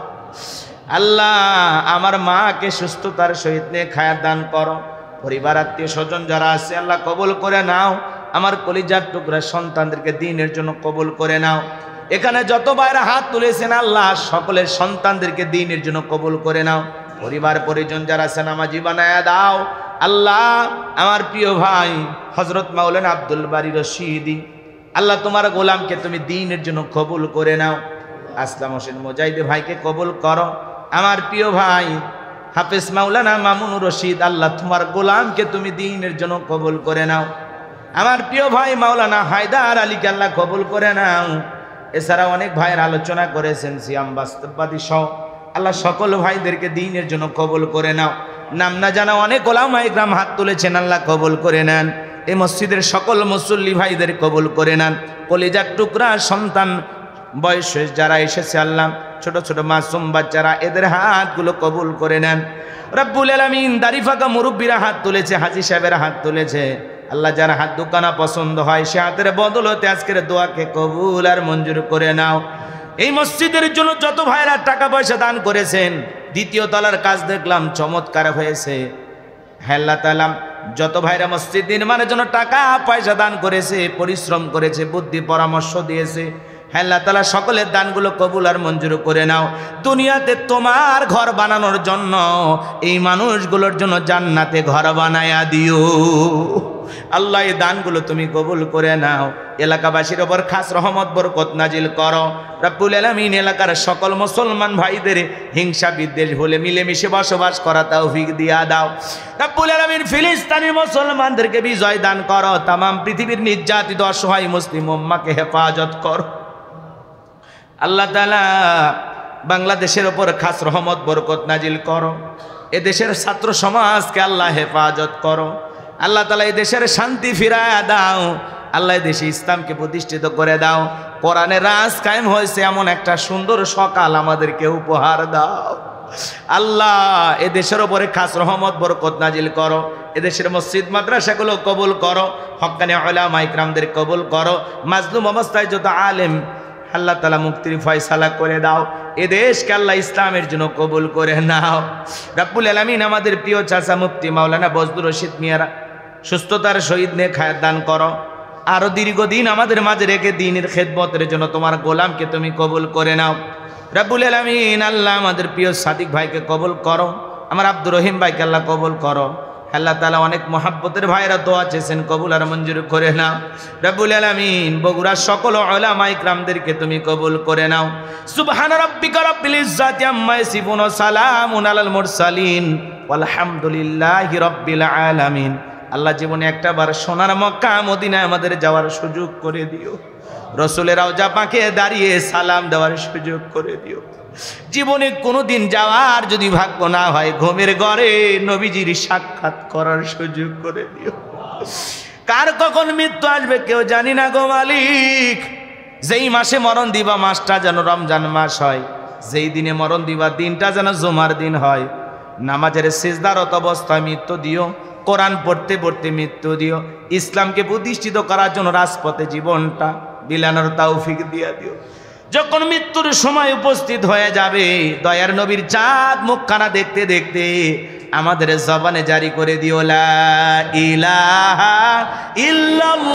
আল্লাহ আমার মাকে সুস্থতার সহিত নিয়ে খায়াত দান করো। পরিবার আত্মীয় স্বজন যারা আছে আল্লাহ কবুল করে নাও। আমার কলিজার টুকরা সন্তানদেরকে দ্বীনের জন্য কবুল করে নাও। এখানে যত ভাইরা হাত তুলেছেন আল্লাহ সকলের সন্তানদেরকে দ্বীনের জন্য কবুল করে নাও। পরিবার পরিজন যারা আছে নামাজি বানায়া দাও। আল্লাহ আমার প্রিয় ভাই হযরত মাওলানা আব্দুল বারী রশিদি, আল্লাহ তোমার গোলামকে তুমি দ্বীনের জন্য কবুল করে নাও। আসলাম হোসেন মুজাহিদ ভাইকে কবুল করো। আমার প্রিয় ভাই হাফেজ মাওলানা মামুনুর রশিদ, আল্লাহ তোমার গোলামকে তুমি দ্বীনের জন্য কবুল করে নাও। আমার প্রিয় ভাই মাওলানা হায়দার আলীকে আল্লাহ কবুল করে নাও। এছাড়া অনেক ভাইয়ের আলোচনা করেছেন সিয়াম বাস্তববাদী সহ, আল্লাহ সকল ভাইদেরকে দ্বীনের জন্য কবুল করে নাও। নাম না জানা অনেক ওলামা ইকরাম হাত তুলেছেন, আল্লাহ কবুল করে নেন। এই মসজিদের সকল মুসল্লি ভাইদের কবুল করে নেন। কলিজার টুকরা সন্তান বয়স যারা এসেছে আল্লাহ, ছোট ছোট মাসুম বাচ্চারা, এদের হাতগুলো কবুল করে নেন রব্বুল আলামিন। দাড়ি ফাঁকা মুরব্বীরা হাত তুলেছে, হাজী সাহেবেরা হাত তুলেছে। আল্লাহ যারা হাত দুখানা পছন্দ হয় সে হাতের বদলতে আজকের দোয়াকে কবুল আর মঞ্জুর করে নাও। এই মসজিদের জন্য যত ভাইরা টাকা পয়সা দান করেছেন, দ্বিতীয় তলার কাজ দেখলাম চমৎকার হয়েছে। হ্যাঁ আল্লাহ তাআলা যত ভাইরা মসজিদ নির্মাণের জন্য টাকা পয়সা দান করেছে, পরিশ্রম করেছে, বুদ্ধি পরামর্শ দিয়েছে, হ্যাঁ আল্লাহ তাআলা সকলের দানগুলো কবুল আর মঞ্জুর করে নাও। দুনিয়াতে তোমার ঘর বানানোর জন্য এই মানুষগুলোর জন্য জান্নাতে ঘর বানায়া দিও আল্লাহ। এই দানগুলো তুমি কবুল করে নাও। এলাকাবাসীর ওপর খাস রহমত বরকত নাজিল করো রব্বুল আলামিন। এলাকার সকল মুসলমান ভাইদের হিংসা বিদ্বেষ ভুলে মিলেমিশে বসবাস করা তৌফিক দিয়া দাও রব্বুল আলামিন। ফিলিস্তিনি মুসলমানদেরকে বিজয় দান করো। তাম পৃথিবীর নির্যাতিত অসহায় মুসলিম উম্মাহকে হেফাজত করো আল্লাহ তাআলা। বাংলাদেশের ওপর খাস রহমত বরকত নাজিল করো। এ দেশের ছাত্র সমাজকে আল্লাহ হেফাজত করো আল্লাহ তাআলা। এই দেশের শান্তি ফিরায়া দাও আল্লাহ। এই দেশে ইসলামকে প্রতিষ্ঠিত করে দাও। কোরআনের রাজ কায়েম হয়েছে এমন একটা সুন্দর সকাল আমাদেরকে উপহার দাও আল্লাহ। এ দেশের ওপরে খাস রহমত বরকত নাজিল করো। এদেশের মসজিদ মাদ্রাসাগুলো কবুল করো। হক্কানি উলামা ইকরামদের কবুল করো। মাজলুম অবস্থায় যত আলেম আল্লাহ তাআলা মুক্তির ফয়সালা করে দাও। এ দেশকে আল্লাহ ইসলামের জন্য কবুল করে নাও রব্বুল আলামিন। আমাদের প্রিয় চাচা মুফতি মাওলানা বজলুর রশিদ মিয়ারা সুস্থতার সহিত নেক হায়াত দান করো। আরো দীর্ঘদিন আমাদের মাঝে রেখে দ্বীনের খেদমতের জন্য তোমার গোলামকে তুমি কবুল করে নাও রব্বুল আলামিন। আল্লাহ আমাদের প্রিয় সাদিক ভাইকে কবুল করো। আমার আব্দুর রহিম ভাইকে আল্লাহ কবুল করো। আল্লাহ তাআলা অনেক মহাব্বতের ভাইরা দোয়া চেয়েছেন, কবুল আর মঞ্জুর করে নাও রব্বুল আলামিন। বগুড়ার সকল উলামা ইকরামদেরকে তুমি কবুল করে নাও। সুবহান রাব্বিকা রাব্বিল ইজ্জাতি আম্মা ইয়াসিফুন ওয়া সালামুন আলাল মুরসালিন ওয়ালহামদুলিল্লাহি রাব্বিল আলামিন। আল্লাহ জীবনে একটা বার সোনার মক্কা মদিনায় আমাদের যাওয়ার সুযোগ করে দিও। রসুলের রওজা পাকে দাঁড়িয়ে সালাম দেওয়ার সুযোগ করে দিও। জীবনে কোনোদিন যাওয়ার যদি ভাগ্য না হয়, ঘুমের ঘরে নবীজির সাক্ষাৎ করার সুযোগ করে দিও। কার কখন মৃত্যু আসবে কেউ জানি না গো মালিক। যেই মাসে মরণ দিবা মাসটা যেন রমজান মাস হয়, যেই দিনে মরণ দিবা দিনটা যেন জুমার দিন হয়। নামাজের সিজদারত অবস্থায় মৃত্যু দিও, কোরআন পড়তে পড়তে মৃত্যু দিও, ইসলামকে প্রতিষ্ঠিত করার জন্য রাজপথে জীবনটা বিলানোর তৌফিক দিয়ে দিও। যখন মৃত্যুর সময় উপস্থিত হয়ে যাবে, দয়ার নবীর চাঁদ মুখখানা দেখতে দেখতে আমাদের জবানে জারি করে দিও লা ইলাহা ইল্লাল্লাহ।